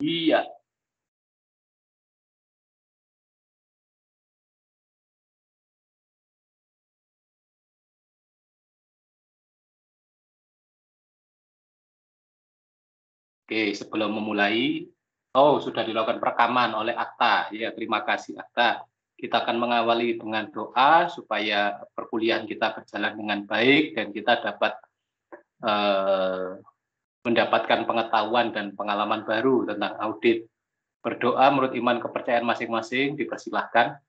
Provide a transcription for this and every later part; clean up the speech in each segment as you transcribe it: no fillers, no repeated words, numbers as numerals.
Iya. Oke, sebelum memulai, sudah dilakukan perekaman oleh Akta. Ya, terima kasih Akta. Kita akan mengawali dengan doa supaya perkuliahan kita berjalan dengan baik dan kita dapat mendapatkan pengetahuan dan pengalaman baru tentang audit. Berdoa menurut iman kepercayaan masing-masing, dipersilahkan.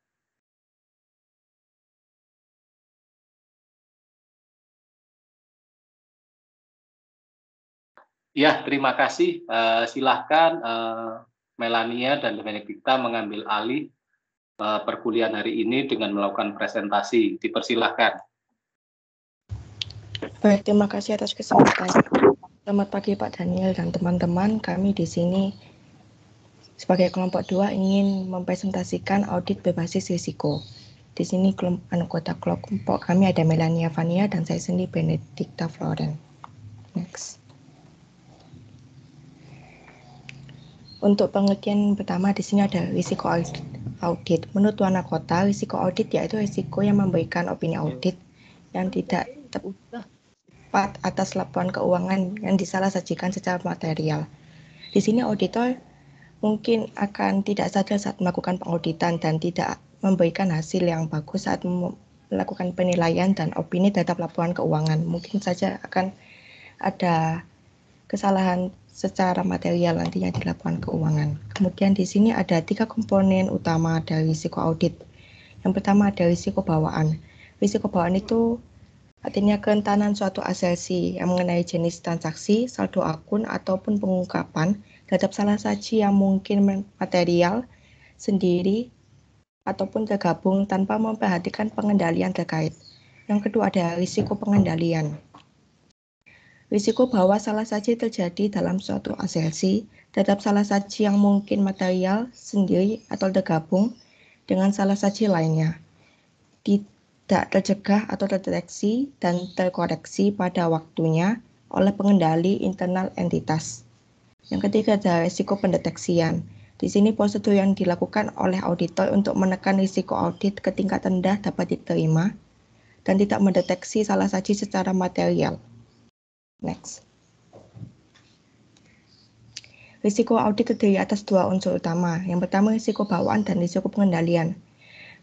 Ya, terima kasih. Silahkan Melania dan Benedikta mengambil alih perkuliahan hari ini dengan melakukan presentasi. Dipersilahkan. Baik, terima kasih atas kesempatannya. Selamat pagi Pak Daniel dan teman-teman. Kami di sini sebagai kelompok 2 ingin mempresentasikan audit berbasis risiko. Di sini anggota kelompok kami ada Melania Vania dan saya sendiri Benedikta Floren. Next. Untuk pengertian pertama di sini ada risiko audit. Menurut Warna Kota, risiko audit yaitu risiko yang memberikan opini audit yang tidak tepat atas laporan keuangan yang disalahsajikan secara material. Di sini auditor mungkin akan tidak sadar saat melakukan pengauditan dan tidak memberikan hasil yang bagus saat melakukan penilaian dan opini terhadap laporan keuangan. Mungkin saja akan ada kesalahan secara material nantinya di laporan keuangan. Kemudian di sini ada 3 komponen utama dari risiko audit. Yang pertama ada risiko bawaan. Risiko bawaan itu artinya kerentanan suatu asersi yang mengenai jenis transaksi, saldo akun, ataupun pengungkapan terhadap salah saji yang mungkin material, sendiri, ataupun tergabung tanpa memperhatikan pengendalian terkait. Yang kedua ada risiko pengendalian. Risiko bahwa salah saji terjadi dalam suatu asersi terhadap salah saji yang mungkin material, sendiri, atau tergabung dengan salah saji lainnya. Tidak tercegah atau terdeteksi dan terkoreksi pada waktunya oleh pengendali internal entitas. Yang ketiga ada risiko pendeteksian. Di sini prosedur yang dilakukan oleh auditor untuk menekan risiko audit ke tingkat rendah dapat diterima dan tidak mendeteksi salah saji secara material. Next. Risiko audit terdiri atas 2 unsur utama. Yang pertama risiko bawaan dan risiko pengendalian.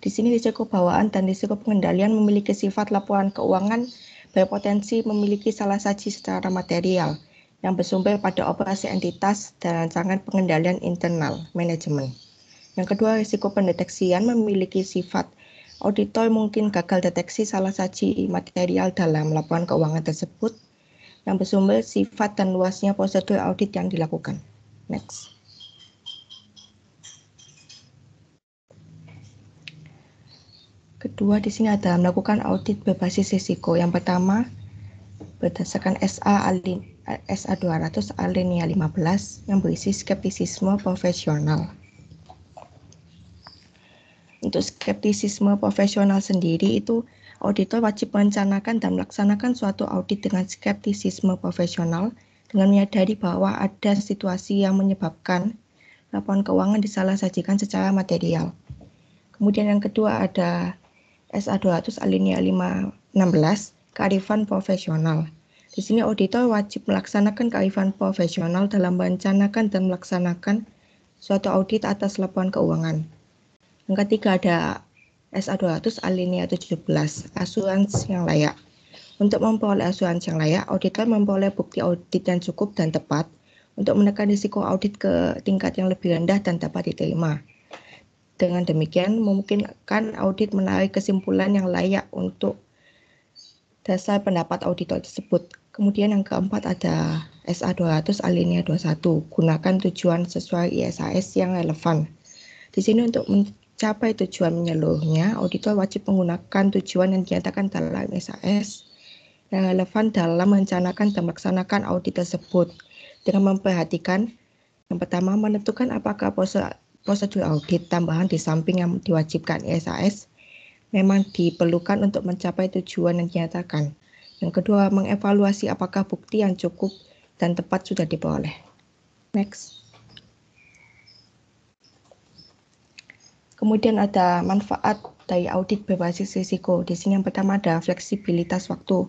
Di sini risiko bawaan dan risiko pengendalian memiliki sifat laporan keuangan berpotensi memiliki salah saji secara material yang bersumber pada operasi entitas dan rancangan pengendalian internal manajemen. Yang kedua, risiko pendeteksian memiliki sifat auditor mungkin gagal deteksi salah saji material dalam laporan keuangan tersebut yang bersumber sifat dan luasnya prosedur audit yang dilakukan. Next. Kedua, di sini ada melakukan audit berbasis risiko. Yang pertama, berdasarkan SA 200 alinea 15 yang berisi skeptisisme profesional. Untuk skeptisisme profesional sendiri itu auditor wajib merencanakan dan melaksanakan suatu audit dengan skeptisisme profesional dengan menyadari bahwa ada situasi yang menyebabkan laporan keuangan disalahsajikan secara material. Kemudian yang kedua ada SA 200 alinea 16 kearifan profesional. Di sini auditor wajib melaksanakan kearifan profesional dalam merencanakan dan melaksanakan suatu audit atas laporan keuangan. Yang ketiga ada SA 200 alinea 17 asuransi yang layak. Untuk memperoleh asuransi yang layak, auditor memperoleh bukti audit yang cukup dan tepat untuk menekan risiko audit ke tingkat yang lebih rendah dan dapat diterima. Dengan demikian, memungkinkan audit menarik kesimpulan yang layak untuk dasar pendapat auditor tersebut. Kemudian yang keempat ada SA 200 alinea 21, gunakan tujuan sesuai ISAS yang relevan. Di sini untuk mencapai tujuan menyeluruhnya, auditor wajib menggunakan tujuan yang dinyatakan dalam ISAS yang relevan dalam merencanakan dan melaksanakan audit tersebut dengan memperhatikan yang pertama menentukan apakah prosedur audit tambahan di samping yang diwajibkan ISAS memang diperlukan untuk mencapai tujuan yang dinyatakan. Yang kedua, mengevaluasi apakah bukti yang cukup dan tepat sudah diperoleh. Next. Kemudian ada manfaat dari audit berbasis risiko. Di sini yang pertama ada fleksibilitas waktu.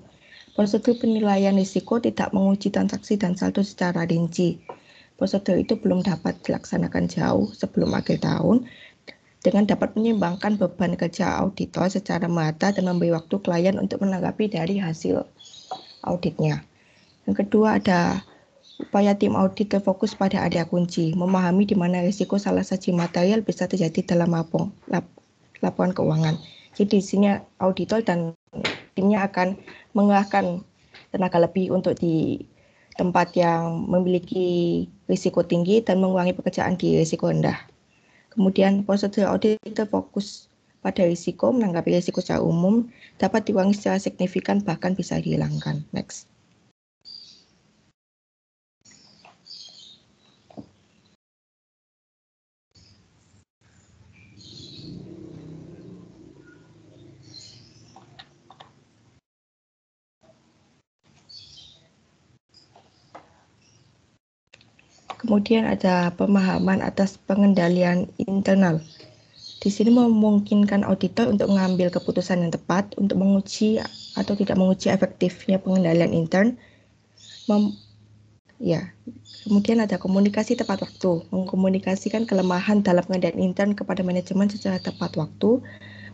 Prosedur penilaian risiko tidak menguji transaksi dan saldo secara rinci. Prosedur itu belum dapat dilaksanakan jauh sebelum akhir tahun, dengan dapat menyeimbangkan beban kerja auditor secara merata dan memberi waktu klien untuk menanggapi dari hasil auditnya. Yang kedua ada upaya tim audit terfokus pada area kunci, memahami di mana risiko salah satu material bisa terjadi dalam laporan keuangan. Jadi di sini auditor dan timnya akan mengerahkan tenaga lebih untuk di tempat yang memiliki risiko tinggi dan mengurangi pekerjaan di risiko rendah. Kemudian prosedur audit terfokus pada risiko, menanggapi risiko secara umum, dapat dikurangi secara signifikan bahkan bisa dihilangkan. Next. Kemudian ada pemahaman atas pengendalian internal. Di sini memungkinkan auditor untuk mengambil keputusan yang tepat untuk menguji atau tidak menguji efektifnya pengendalian intern. Kemudian ada komunikasi tepat waktu, mengkomunikasikan kelemahan dalam pengendalian intern kepada manajemen secara tepat waktu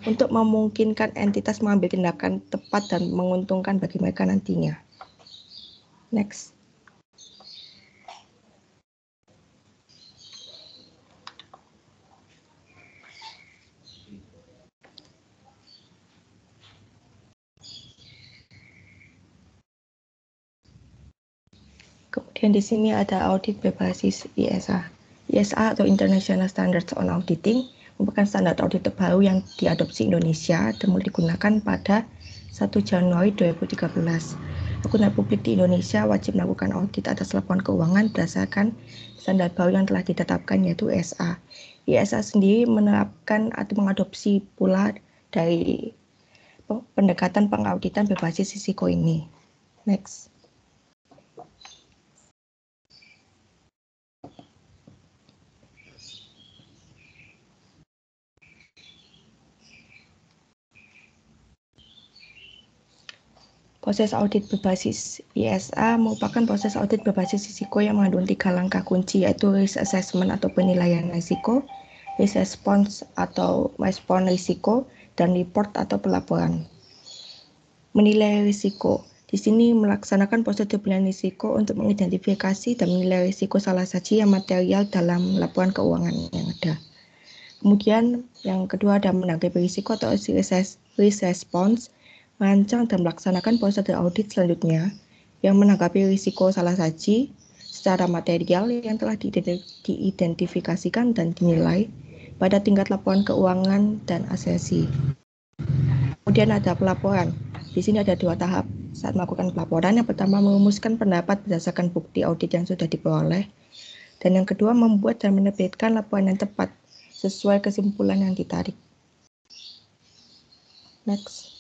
untuk memungkinkan entitas mengambil tindakan tepat dan menguntungkan bagi mereka nantinya. Next. Kemudian di sini ada audit berbasis ISA. ISA atau International Standards on Auditing merupakan standar audit terbaru yang diadopsi Indonesia dan mulai digunakan pada 1 Januari 2013. Akuntan publik di Indonesia wajib melakukan audit atas laporan keuangan berdasarkan standar baru yang telah ditetapkan, yaitu ISA. ISA sendiri menerapkan atau mengadopsi pula dari pendekatan pengauditan berbasis risiko ini. Next. Proses audit berbasis ISA merupakan proses audit berbasis risiko yang mengandung 3 langkah kunci, yaitu risk assessment atau penilaian risiko, risk response atau respon risiko, dan report atau pelaporan. Menilai risiko. Di sini melaksanakan prosedur penilaian risiko untuk mengidentifikasi dan menilai risiko salah satu yang material dalam laporan keuangan yang ada. Kemudian yang kedua ada menanggapi risiko atau risk response, merancang dan melaksanakan prosedur audit selanjutnya yang menanggapi risiko salah saji secara material yang telah diidentifikasikan dan dinilai pada tingkat laporan keuangan dan asesi. Kemudian ada pelaporan. Di sini ada 2 tahap saat melakukan pelaporan. Yang pertama, merumuskan pendapat berdasarkan bukti audit yang sudah diperoleh. Dan yang kedua, membuat dan menerbitkan laporan yang tepat sesuai kesimpulan yang ditarik. Next.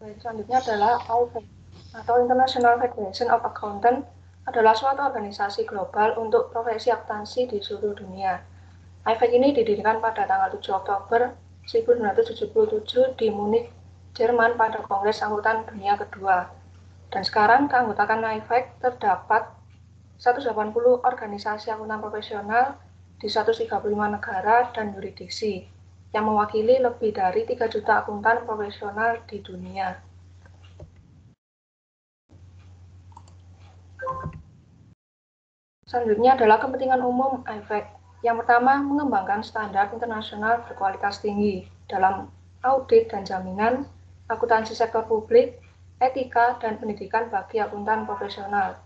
Selanjutnya adalah AUFAC atau International Federation of Accountants, adalah suatu organisasi global untuk profesi akuntansi di seluruh dunia. AIFAC ini didirikan pada tanggal 7 Oktober 1977 di Munich, Jerman pada Kongres Akuntan Dunia kedua. Dan sekarang keanggotaan AIFAC terdapat 180 organisasi akuntan profesional di 135 negara dan yurisdiksi, yang mewakili lebih dari 3 juta akuntan profesional di dunia. Selanjutnya adalah kepentingan umum AIFAC. Yang pertama, mengembangkan standar internasional berkualitas tinggi dalam audit dan jaminan, akuntansi sektor publik, etika, dan pendidikan bagi akuntan profesional.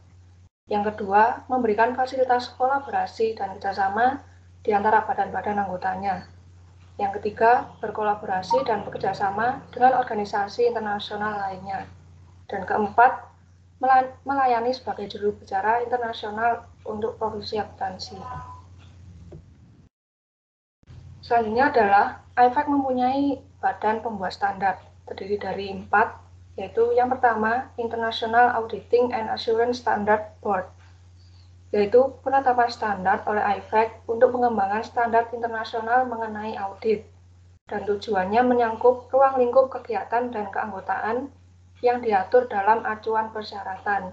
Yang kedua, memberikan fasilitas kolaborasi dan kerjasama di antara badan-badan anggotanya. Yang ketiga, berkolaborasi dan bekerjasama dengan organisasi internasional lainnya. Dan keempat, melayani sebagai juru bicara internasional untuk profesi akuntansi. Selanjutnya adalah AIFAC mempunyai badan pembuat standar, terdiri dari 4, yaitu yang pertama, International Auditing and Assurance Standard Board, yaitu penetapan standar oleh IFAC untuk pengembangan standar internasional mengenai audit, dan tujuannya menyangkut ruang lingkup kegiatan dan keanggotaan yang diatur dalam acuan persyaratan.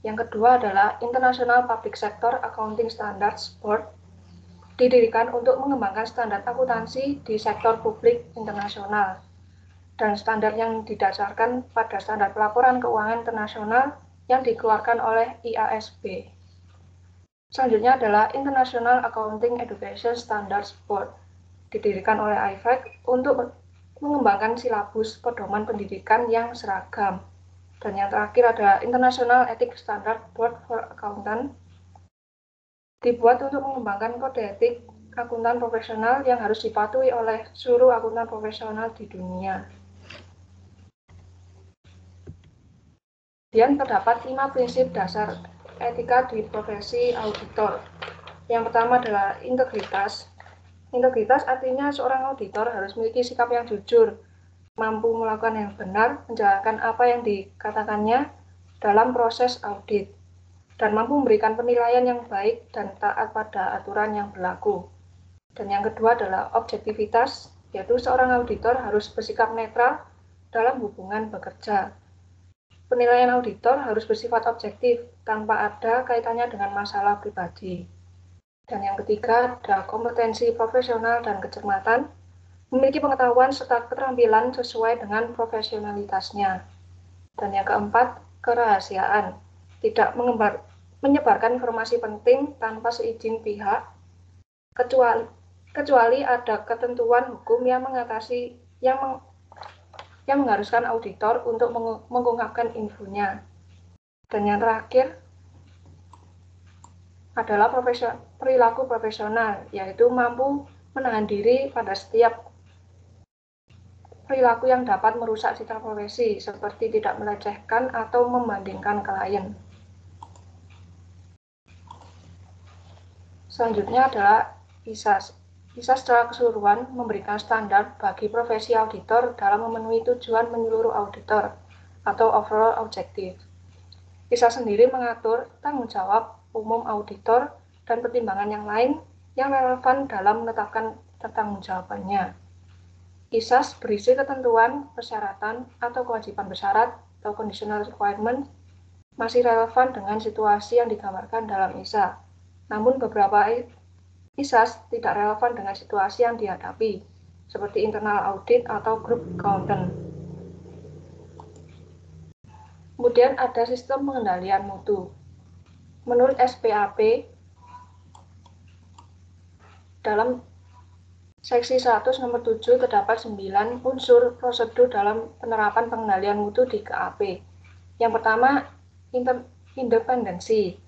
Yang kedua adalah International Public Sector Accounting Standards Board, didirikan untuk mengembangkan standar akuntansi di sektor publik internasional, dan standar yang didasarkan pada standar pelaporan keuangan internasional yang dikeluarkan oleh IASB. Selanjutnya adalah International Accounting Education Standards Board, didirikan oleh IFAC untuk mengembangkan silabus pedoman pendidikan yang seragam. Dan yang terakhir adalah International Ethics Standard Board for Accountant, dibuat untuk mengembangkan kode etik akuntan profesional yang harus dipatuhi oleh seluruh akuntan profesional di dunia. Kemudian terdapat 5 prinsip dasar etika di profesi auditor. Yang pertama adalah integritas. Integritas artinya seorang auditor harus memiliki sikap yang jujur, mampu melakukan yang benar, menjalankan apa yang dikatakannya dalam proses audit, dan mampu memberikan penilaian yang baik dan taat pada aturan yang berlaku. Dan yang kedua adalah objektivitas, yaitu seorang auditor harus bersikap netral dalam hubungan bekerja. Penilaian auditor harus bersifat objektif, tanpa ada kaitannya dengan masalah pribadi. Dan yang ketiga adalah kompetensi profesional dan kecermatan, memiliki pengetahuan serta keterampilan sesuai dengan profesionalitasnya. Dan yang keempat, kerahasiaan, tidak menyebarkan informasi penting tanpa seizin pihak, kecuali ada ketentuan hukum yang mengharuskan auditor untuk mengungkapkan infonya. Dan yang terakhir adalah perilaku profesional, yaitu mampu menahan diri pada setiap perilaku yang dapat merusak citra profesi, seperti tidak melecehkan atau membandingkan klien. Selanjutnya adalah ISAS. ISAS secara keseluruhan memberikan standar bagi profesi auditor dalam memenuhi tujuan menyeluruh auditor atau overall objective. ISAS sendiri mengatur tanggung jawab umum auditor dan pertimbangan yang lain yang relevan dalam menetapkan pertanggungjawabannya. ISAS berisi ketentuan, persyaratan, atau kewajiban bersyarat atau conditional requirement masih relevan dengan situasi yang digambarkan dalam ISA. Namun beberapa ISAS tidak relevan dengan situasi yang dihadapi, seperti internal audit atau group accountant. Kemudian ada sistem pengendalian mutu. Menurut SPAP, dalam seksi 100 nomor 7 terdapat 9 unsur prosedur dalam penerapan pengendalian mutu di KAP. Yang pertama, independensi,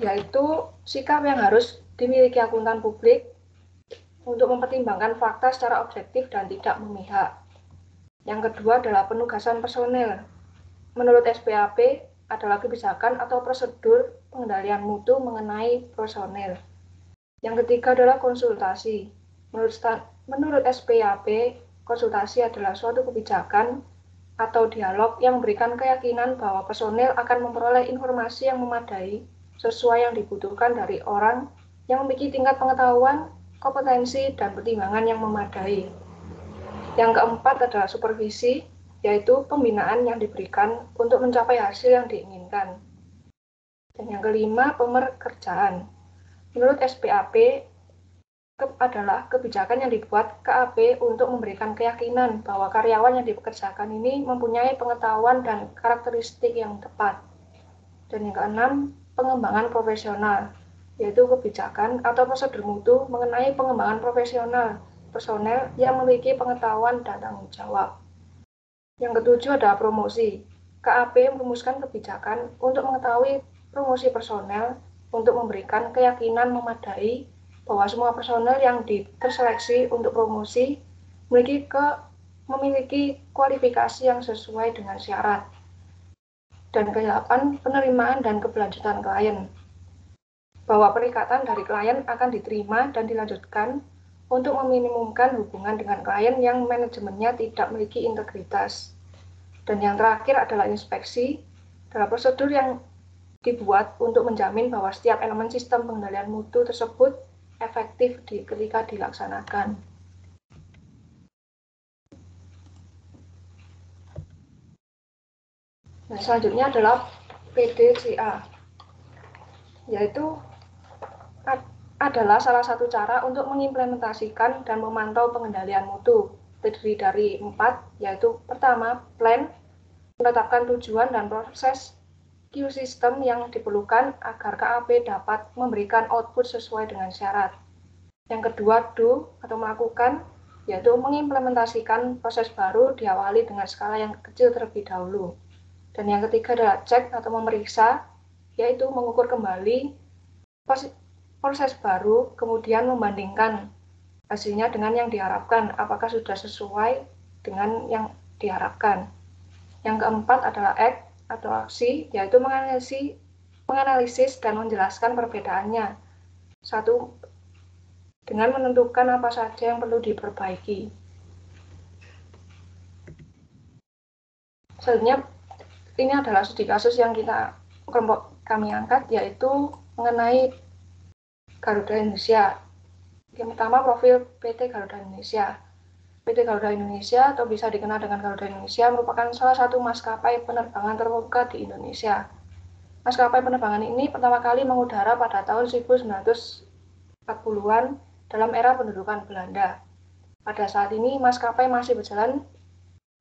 yaitu sikap yang harus dimiliki akuntan publik untuk mempertimbangkan fakta secara objektif dan tidak memihak. Yang kedua adalah penugasan personel. Menurut SPAP, adalah kebijakan atau prosedur pengendalian mutu mengenai personel. Yang ketiga adalah konsultasi. Menurut SPAP, konsultasi adalah suatu kebijakan atau dialog yang memberikan keyakinan bahwa personel akan memperoleh informasi yang memadai sesuai yang dibutuhkan dari orang yang memiliki tingkat pengetahuan, kompetensi, dan pertimbangan yang memadai. Yang keempat adalah supervisi, yaitu pembinaan yang diberikan untuk mencapai hasil yang diinginkan. Dan yang kelima, pemerkerjaan. Menurut SPAP, adalah kebijakan yang dibuat KAP untuk memberikan keyakinan bahwa karyawan yang dipekerjakan ini mempunyai pengetahuan dan karakteristik yang tepat. Dan yang keenam, pengembangan profesional, yaitu kebijakan atau prosedur mutu mengenai pengembangan profesional personel yang memiliki pengetahuan dan tanggung jawab. Yang ketujuh adalah promosi. KAP merumuskan kebijakan untuk mengetahui promosi personel untuk memberikan keyakinan memadai bahwa semua personel yang terseleksi untuk promosi memiliki kualifikasi yang sesuai dengan syarat. Dan ke-8, penerimaan dan keberlanjutan klien. Bahwa perikatan dari klien akan diterima dan dilanjutkan untuk meminimumkan hubungan dengan klien yang manajemennya tidak memiliki integritas. Dan yang terakhir adalah inspeksi, adalah prosedur yang dibuat untuk menjamin bahwa setiap elemen sistem pengendalian mutu tersebut efektif ketika dilaksanakan. Nah, selanjutnya adalah PDCA, yaitu adalah salah satu cara untuk mengimplementasikan dan memantau pengendalian mutu. Terdiri dari 4, yaitu pertama, plan, menetapkan tujuan dan proses Q system yang diperlukan agar KAP dapat memberikan output sesuai dengan syarat. Yang kedua, do atau melakukan, yaitu mengimplementasikan proses baru diawali dengan skala yang kecil terlebih dahulu. Dan yang ketiga adalah cek atau memeriksa, yaitu mengukur kembali proses baru, kemudian membandingkan hasilnya dengan yang diharapkan, apakah sudah sesuai dengan yang diharapkan. Yang keempat adalah act atau aksi, yaitu menganalisis dan menjelaskan perbedaannya. Satu, dengan menentukan apa saja yang perlu diperbaiki. Selanjutnya, ini adalah studi kasus yang kelompok kami angkat, yaitu mengenai Garuda Indonesia. Yang pertama, profil PT Garuda Indonesia. PT Garuda Indonesia atau bisa dikenal dengan Garuda Indonesia merupakan salah satu maskapai penerbangan terbuka di Indonesia. Maskapai penerbangan ini pertama kali mengudara pada tahun 1940-an dalam era pendudukan Belanda. Pada saat ini, maskapai masih berjalan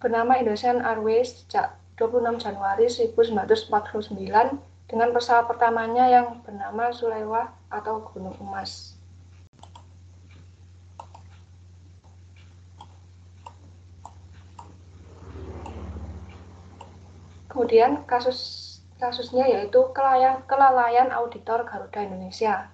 bernama Indonesian Airways sejak 26 Januari 1949 dengan pesawat pertamanya yang bernama Sulewah atau Gunung Emas. Kemudian kasusnya yaitu kelalaian auditor Garuda Indonesia.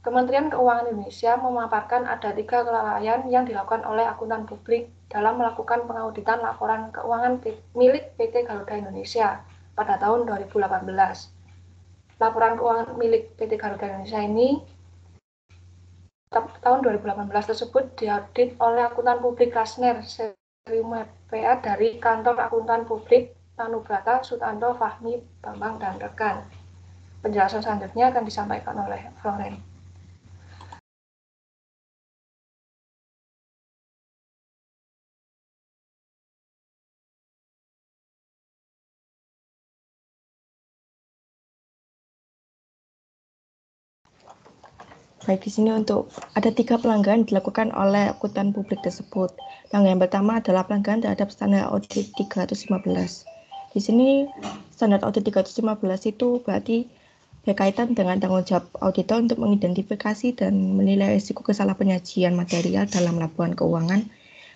Kementerian Keuangan Indonesia memaparkan ada 3 kelalaian yang dilakukan oleh akuntan publik dalam melakukan pengauditan laporan keuangan milik PT Garuda Indonesia pada tahun 2018. Laporan keuangan milik PT Garuda Indonesia ini tahun 2018 tersebut diaudit oleh akuntan publik Kasner PA dari kantor akuntan publik Tanubrata, Sutanto, Fahmi, Bambang, dan rekan. Penjelasan selanjutnya akan disampaikan oleh Floren. Baik, di sini ada 3 pelanggaran dilakukan oleh akuntan publik tersebut. Yang pertama adalah pelanggaran terhadap standar audit 315. Di sini standar audit 315 itu berarti berkaitan dengan tanggung jawab auditor untuk mengidentifikasi dan menilai risiko kesalahpenyajian material dalam laporan keuangan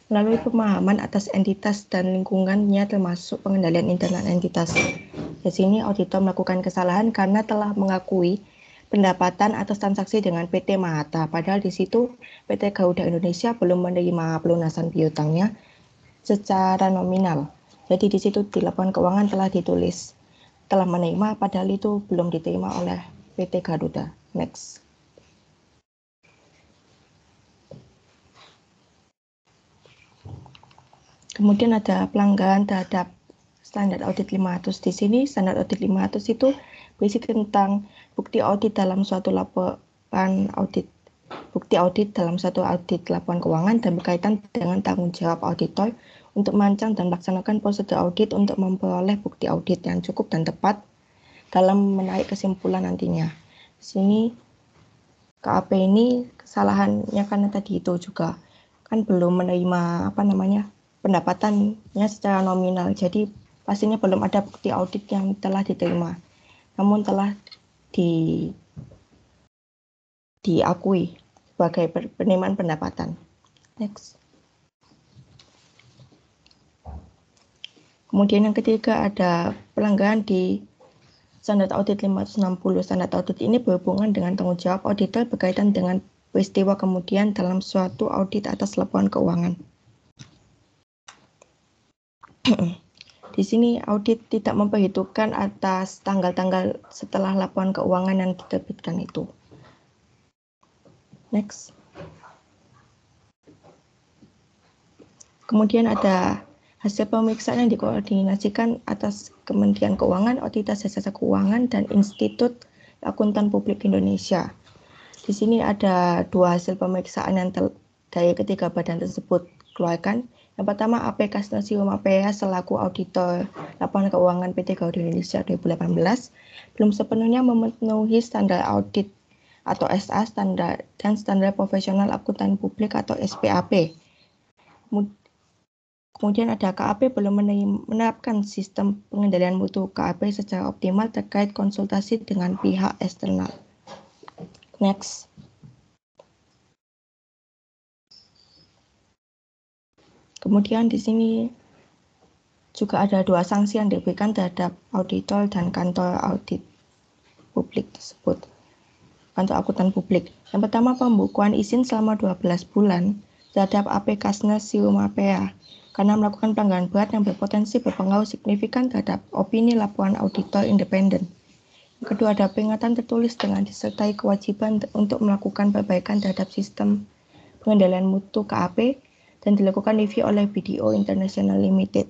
melalui pemahaman atas entitas dan lingkungannya termasuk pengendalian internal entitas. Di sini auditor melakukan kesalahan karena telah mengakui pendapatan atas transaksi dengan PT Mahata, padahal di situ PT Garuda Indonesia belum menerima pelunasan piutangnya secara nominal. Jadi di situ di laporan keuangan telah ditulis telah menerima, padahal itu belum diterima oleh PT Garuda. Next. Kemudian ada pelanggaran terhadap standar audit 500. Di sini standar audit 500 itu berisi tentang bukti audit dalam suatu laporan audit. Bukti audit dalam suatu audit laporan keuangan dan berkaitan dengan tanggung jawab auditor untuk merancang dan melaksanakan prosedur audit untuk memperoleh bukti audit yang cukup dan tepat dalam menarik kesimpulan nantinya. Di sini KAP ini kesalahannya karena tadi itu juga kan belum menerima pendapatannya secara nominal. Jadi pastinya belum ada bukti audit yang telah diterima, namun telah diakui sebagai penerimaan pendapatan. Next. Kemudian yang ketiga ada pelanggaran di standar audit 560. Standar audit ini berhubungan dengan tanggung jawab auditor berkaitan dengan peristiwa kemudian dalam suatu audit atas laporan keuangan. Di sini audit tidak memperhitungkan atas tanggal-tanggal setelah laporan keuangan yang diterbitkan itu. Next. Kemudian ada Hasil pemeriksaan yang dikoordinasikan atas Kementerian Keuangan, Otoritas Jasa Keuangan, dan Institut Akuntan Publik Indonesia. Di sini ada dua hasil pemeriksaan yang dari ketiga badan tersebut keluarkan. Yang pertama, AP Kasnasium Mapea selaku auditor laporan keuangan PT Garuda Indonesia 2018 belum sepenuhnya memenuhi standar audit atau SA standar dan standar profesional akuntan publik atau SPAP. Kemudian ada KAP belum menerapkan sistem pengendalian mutu KAP secara optimal terkait konsultasi dengan pihak eksternal. Next. Kemudian di sini juga ada dua sanksi yang diberikan terhadap auditor dan kantor audit publik tersebut. Kantor akuntan publik. Yang pertama, pembukuan izin selama 12 bulan terhadap AP Kasnasium Mapea karena melakukan pelanggaran berat yang berpotensi berpengaruh signifikan terhadap opini laporan auditor independen. Yang kedua, ada peringatan tertulis dengan disertai kewajiban untuk melakukan perbaikan terhadap sistem pengendalian mutu KAP dan dilakukan review oleh BDO International Limited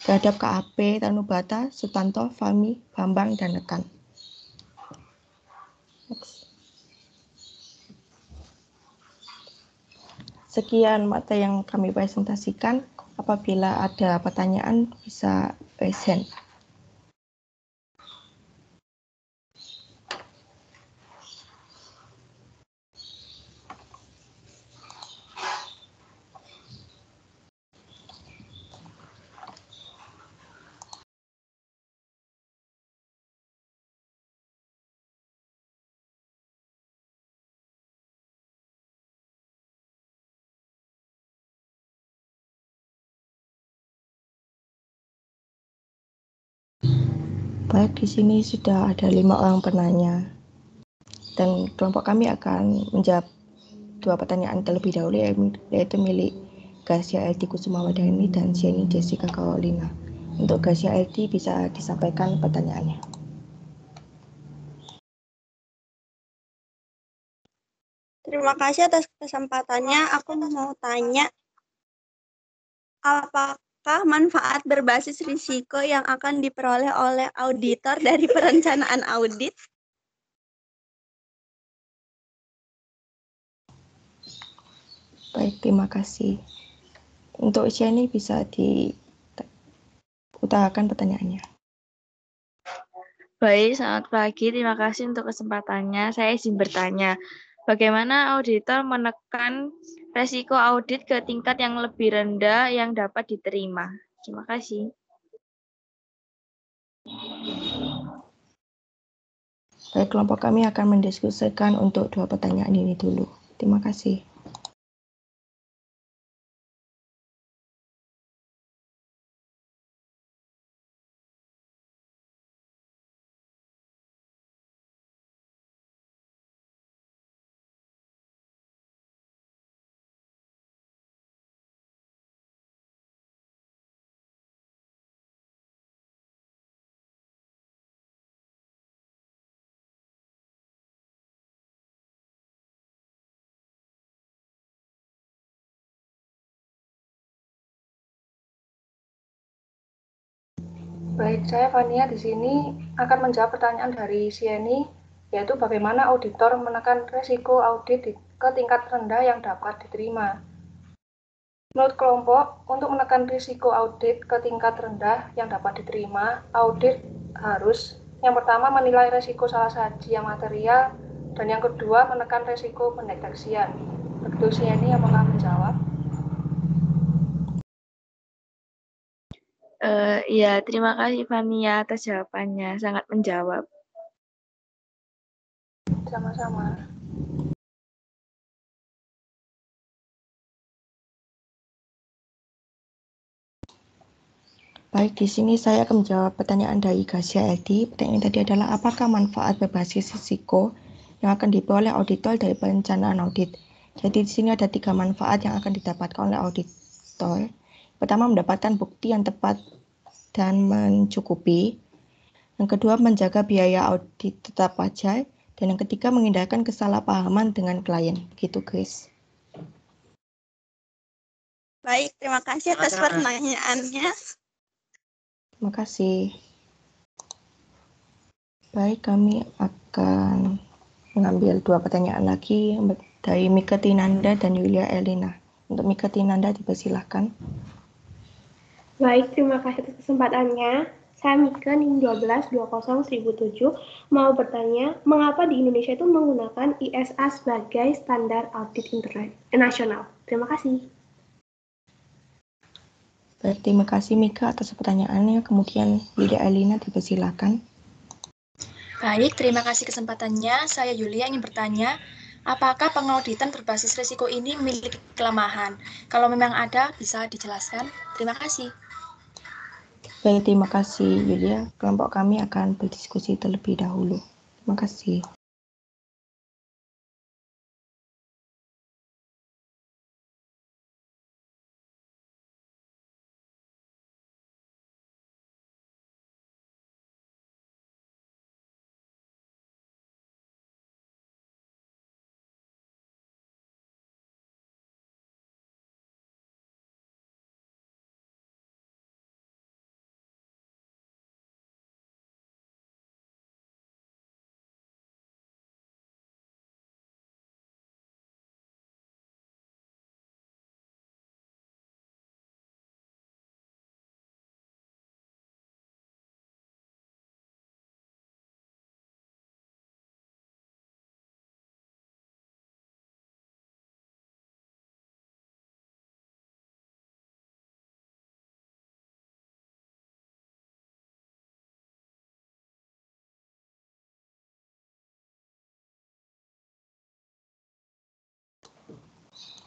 terhadap KAP Tanubata, Sutanto, Fahmi, Bambang, dan rekan. Sekian materi yang kami presentasikan. Apabila ada pertanyaan bisa raise hand. Baik, di sini sudah ada 5 orang penanya. Dan kelompok kami akan menjawab 2 pertanyaan terlebih dahulu, yaitu milik Garcia LT Kusuma Wadani dan Sieni Jessica Carolina. Untuk Garcia LT bisa disampaikan pertanyaannya. Terima kasih atas kesempatannya. Aku mau tanya, apakah manfaat berbasis risiko yang akan diperoleh oleh auditor dari perencanaan audit? Baik, terima kasih. Untuk Sieni bisa diutarakan pertanyaannya. Baik, selamat pagi. Terima kasih untuk kesempatannya. Saya izin bertanya, bagaimana auditor menekan resiko audit ke tingkat yang lebih rendah yang dapat diterima? Terima kasih. Baik, kelompok kami akan mendiskusikan untuk 2 pertanyaan ini dulu. Terima kasih. Baik, saya Fania di sini akan menjawab pertanyaan dari Sieni, yaitu bagaimana auditor menekan risiko audit ke tingkat rendah yang dapat diterima. Menurut kelompok, untuk menekan risiko audit ke tingkat rendah yang dapat diterima, audit harus yang pertama menilai risiko salah saji yang material, dan yang kedua menekan risiko pendeteksian. Begitu Sieni yang akan menjawab. Ya, terima kasih Fania atas jawabannya, sangat menjawab. Sama-sama. Baik, di sini saya akan menjawab pertanyaan dari Garcia LT. Pertanyaan tadi adalah apakah manfaat berbasis risiko yang akan diperoleh auditor dari perencanaan audit. Jadi di sini ada 3 manfaat yang akan didapatkan oleh auditor. Pertama, mendapatkan bukti yang tepat dan mencukupi. Yang kedua, menjaga biaya audit tetap wajar. Dan yang ketiga, menghindarkan kesalahpahaman dengan klien. Begitu, Chris. Baik, terima kasih atas pertanyaannya. Terima kasih. Baik, kami akan mengambil 2 pertanyaan lagi dari Mika Tinanda dan Yulia Elina. Untuk Mika Tinanda, dipersilahkan. Baik, terima kasih atas kesempatannya. Saya Mika NIM 12201007 mau bertanya, mengapa di Indonesia itu menggunakan ISA sebagai standar audit internasional? Terima kasih. Baik, terima kasih Mika atas pertanyaannya. Kemudian Yulia Elina, dipersilahkan. Baik, terima kasih kesempatannya. Saya Yulia ingin bertanya, apakah pengauditan berbasis risiko ini memiliki kelemahan? Kalau memang ada, bisa dijelaskan. Terima kasih. Baik, terima kasih Yulia. Kelompok kami akan berdiskusi terlebih dahulu. Terima kasih.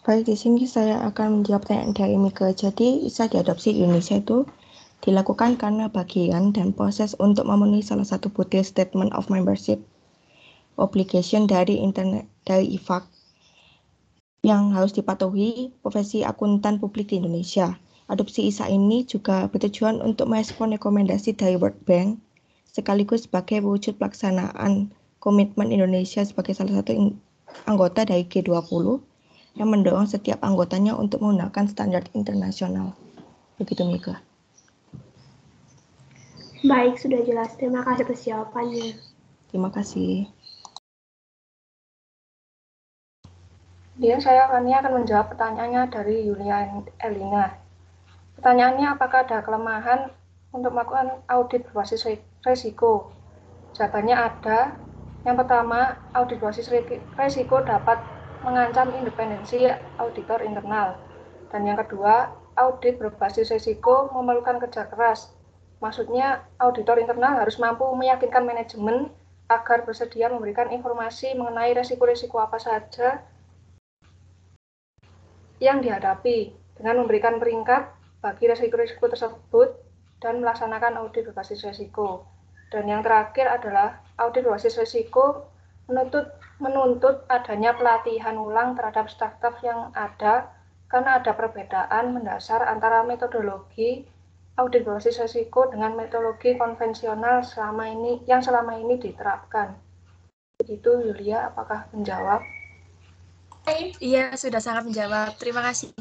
Baik, di sini saya akan menjawab pertanyaan dari Mika. Jadi, ISA diadopsi di Indonesia itu dilakukan karena bagian dan proses untuk memenuhi salah satu butir Statement of Membership Obligation dari IFAK yang harus dipatuhi profesi akuntan publik di Indonesia. Adopsi ISA ini juga bertujuan untuk merespon rekomendasi dari World Bank sekaligus sebagai wujud pelaksanaan komitmen Indonesia sebagai salah satu anggota dari G20 yang mendorong setiap anggotanya untuk menggunakan standar internasional. Begitu, Mika. Baik, sudah jelas. Terima kasih atas jawabannya. Terima kasih. Kemudian saya akan menjawab pertanyaannya dari Yulia Elina. Pertanyaannya, apakah ada kelemahan untuk melakukan audit berbasis risiko? Jawabannya ada. Yang pertama, audit berbasis risiko dapat mengancam independensi auditor internal. Dan yang kedua, audit berbasis risiko memerlukan kerja keras. Maksudnya, auditor internal harus mampu meyakinkan manajemen agar bersedia memberikan informasi mengenai risiko-risiko apa saja yang dihadapi dengan memberikan peringkat bagi risiko-risiko tersebut dan melaksanakan audit berbasis risiko. Dan yang terakhir adalah audit berbasis risiko menuntut adanya pelatihan ulang terhadap staf-staf yang ada karena ada perbedaan mendasar antara metodologi audit berbasis risiko dengan metodologi konvensional yang selama ini diterapkan. Begitu Yulia, apakah menjawab? Iya, sudah sangat menjawab. Terima kasih.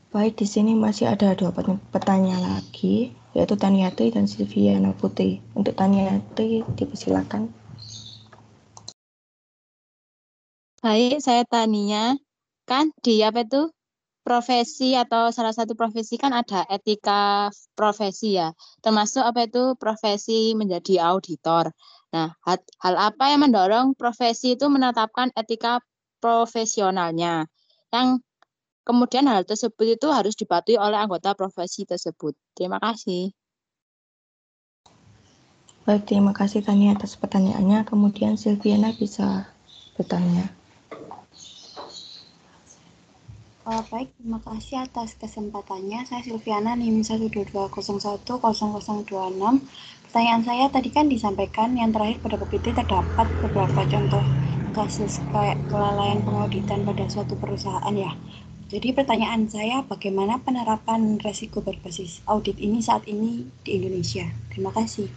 Baik, di sini masih ada 2 pertanyaan lagi, yaitu Taniati dan Silviana Putri. Untuk Taniati, dipersilakan. Baik, saya Tania. Kan di profesi atau salah satu profesi kan ada etika profesi ya, termasuk profesi menjadi auditor. Nah, hal apa yang mendorong profesi itu menetapkan etika profesionalnya, yang kemudian hal tersebut itu harus dipatuhi oleh anggota profesi tersebut. Terima kasih. Baik, terima kasih Tania atas pertanyaannya. Kemudian Silviana bisa bertanya. Baik, terima kasih atas kesempatannya. Saya Silviana, NIM 122010026. Pertanyaan saya tadi kan disampaikan yang terakhir pada PPT terdapat beberapa contoh kasus kayak kelalaian pengauditan pada suatu perusahaan ya. Jadi pertanyaan saya, bagaimana penerapan resiko berbasis audit ini saat ini di Indonesia? Terima kasih.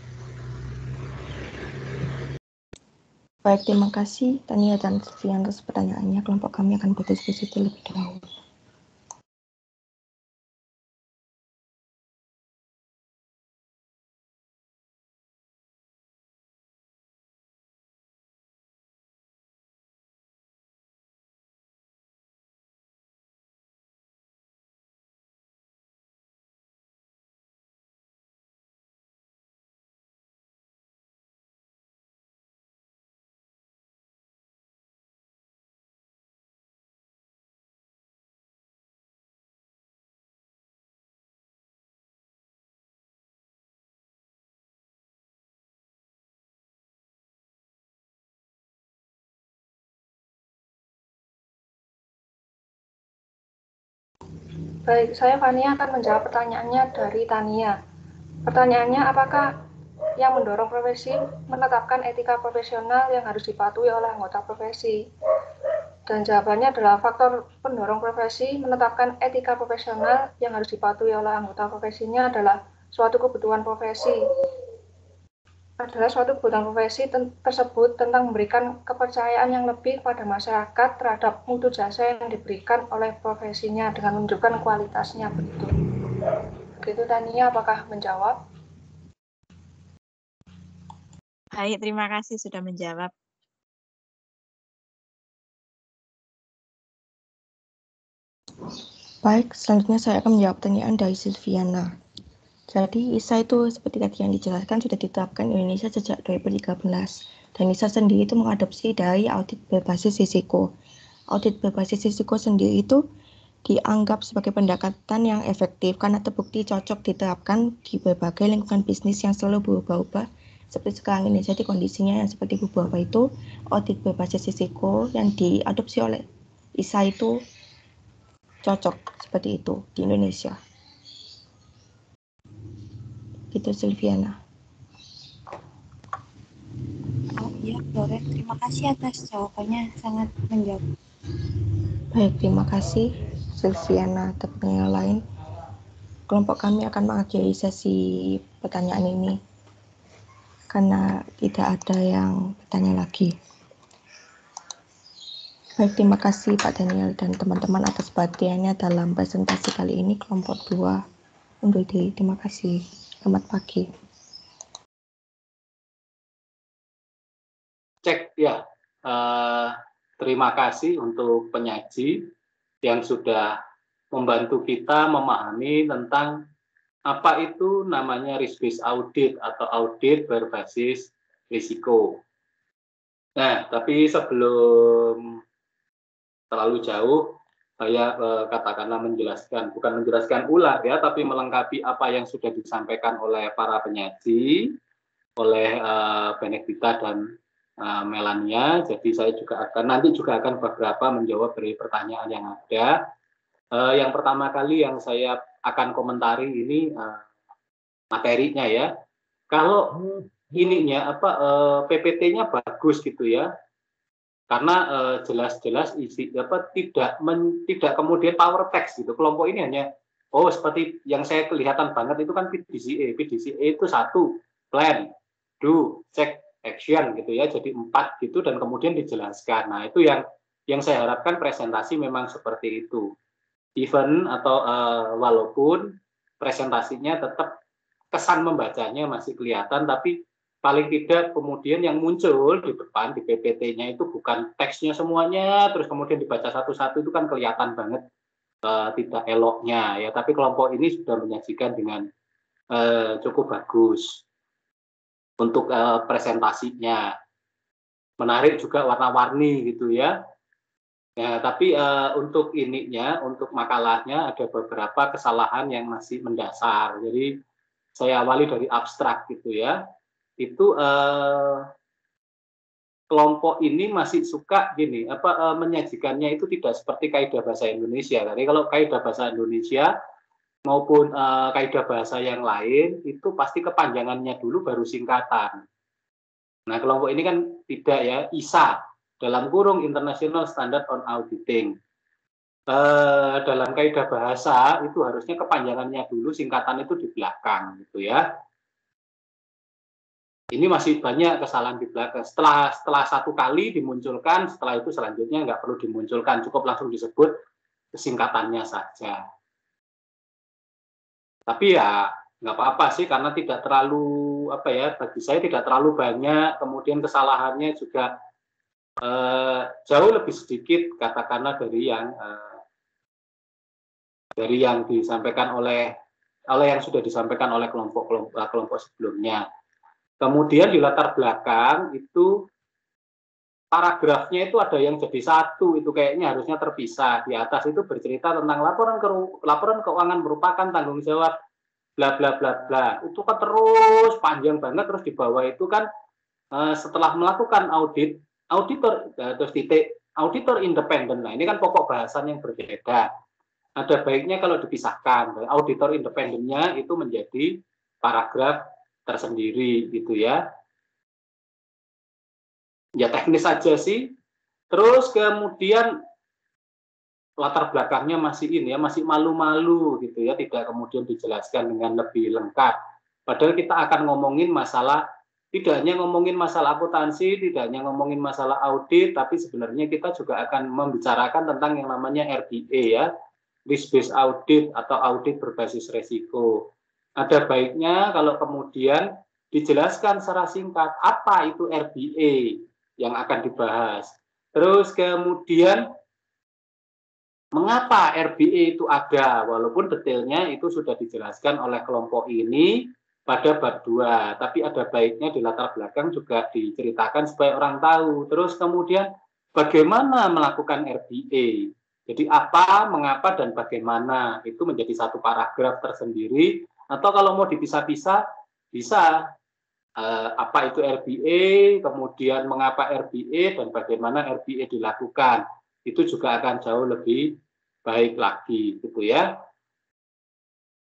Baik, terima kasih Tania dan Sylviana atas pertanyaannya. Kelompok kami akan berdiskusi terlebih dahulu. Baik, saya Fania akan menjawab pertanyaannya dari Tania. Pertanyaannya, apakah yang mendorong profesi menetapkan etika profesional yang harus dipatuhi oleh anggota profesi? Dan jawabannya adalah faktor pendorong profesi menetapkan etika profesional yang harus dipatuhi oleh anggota profesinya adalah suatu kebutuhan profesi. Adalah suatu kebutuhan profesi tersebut tentang memberikan kepercayaan yang lebih pada masyarakat terhadap mutu jasa yang diberikan oleh profesinya dengan menunjukkan kualitasnya begitu. Begitu Tania, apakah menjawab? Baik, terima kasih sudah menjawab. Baik, selanjutnya saya akan menjawab pertanyaan dari Sylviana. Jadi ISA itu seperti tadi yang dijelaskan sudah ditetapkan di Indonesia sejak 2013 dan ISA sendiri itu mengadopsi dari audit berbasis risiko. Audit berbasis risiko sendiri itu dianggap sebagai pendekatan yang efektif karena terbukti cocok diterapkan di berbagai lingkungan bisnis yang selalu berubah-ubah seperti sekarang ini. Jadi kondisinya yang seperti berubah-ubah itu audit berbasis risiko yang diadopsi oleh ISA itu cocok seperti itu di Indonesia. Gitu Sylviana. Oh iya, Flores, terima kasih atas jawabannya, sangat menjawab. Baik, terima kasih Sylviana. Tapi yang lain, kelompok kami akan mengakhiri sesi pertanyaan ini karena tidak ada yang bertanya lagi. Baik, terima kasih Pak Daniel dan teman-teman atas perhatiannya dalam presentasi kali ini. Kelompok 2 undur diri. Terima kasih. Selamat pagi. Cek ya. Terima kasih untuk penyaji yang sudah membantu kita memahami tentang apa itu namanya risk-based audit atau audit berbasis risiko. Nah, tapi sebelum terlalu jauh, saya katakanlah bukan menjelaskan ulang ya, tapi melengkapi apa yang sudah disampaikan oleh para penyaji, oleh Benedita dan Melania. Jadi saya nanti juga akan beberapa menjawab dari pertanyaan yang ada. Yang pertama kali yang saya akan komentari ini materinya ya. Kalau ininya PPT-nya bagus gitu ya. Karena jelas-jelas isi tidak kemudian power text gitu. Kelompok ini hanya seperti yang saya kelihatan banget itu kan PDCA. PDCA itu 1 plan, do, check, action gitu ya. Jadi 4 gitu dan kemudian dijelaskan. Nah, itu yang saya harapkan presentasi memang seperti itu. Even atau walaupun presentasinya tetap kesan membacanya masih kelihatan, tapi paling tidak kemudian yang muncul di depan di PPT-nya itu bukan teksnya semuanya, terus kemudian dibaca satu-satu itu kan kelihatan banget tidak eloknya ya. Tapi kelompok ini sudah menyajikan dengan cukup bagus untuk presentasinya, menarik juga warna-warni gitu ya. Ya, tapi untuk untuk makalahnya ada beberapa kesalahan yang masih mendasar. Jadi saya awali dari abstrak gitu ya. Itu kelompok ini masih suka menyajikannya itu tidak seperti kaidah bahasa Indonesia. Jadi kalau kaidah bahasa Indonesia maupun kaidah bahasa yang lain itu pasti kepanjangannya dulu baru singkatan. Nah, kelompok ini kan tidak ya, ISA dalam kurung International Standard on Auditing. Dalam kaidah bahasa itu harusnya kepanjangannya dulu, singkatan itu di belakang gitu ya. ini masih banyak kesalahan di belakang. Setelah satu kali dimunculkan, setelah itu selanjutnya nggak perlu dimunculkan, cukup langsung disebut singkatannya saja. Tapi ya nggak apa-apa sih, karena tidak terlalu bagi saya tidak terlalu banyak. Kemudian kesalahannya juga jauh lebih sedikit, katakanlah dari yang disampaikan oleh yang sudah disampaikan oleh kelompok sebelumnya. Kemudian di latar belakang itu paragrafnya itu ada yang jadi satu, itu kayaknya harusnya terpisah. Di atas itu bercerita tentang laporan keuangan merupakan tanggung jawab bla bla bla bla. Itu kan terus panjang banget, terus di bawah itu kan setelah melakukan auditor independen. Nah, ini kan pokok bahasan yang berbeda. Ada baiknya kalau dipisahkan. Auditor independennya itu menjadi paragraf tersendiri gitu ya. Ya teknis saja sih. Terus kemudian latar belakangnya masih masih malu-malu gitu ya, tidak kemudian dijelaskan dengan lebih lengkap. Padahal kita akan ngomongin masalah, tidak hanya ngomongin masalah akuntansi, tidak hanya ngomongin masalah audit, tapi sebenarnya kita juga akan membicarakan tentang yang namanya RBA ya, risk based audit atau audit berbasis resiko. Ada baiknya kalau kemudian dijelaskan secara singkat apa itu RBA yang akan dibahas. Terus kemudian mengapa RBA itu ada, walaupun detailnya itu sudah dijelaskan oleh kelompok ini pada bab 2, tapi ada baiknya di latar belakang juga diceritakan supaya orang tahu. Terus kemudian bagaimana melakukan RBA. Jadi apa, mengapa, dan bagaimana, itu menjadi satu paragraf tersendiri. Atau kalau mau dipisah-pisah, bisa apa itu RBA, kemudian mengapa RBA, dan bagaimana RBA dilakukan. Itu juga akan jauh lebih baik lagi, gitu ya.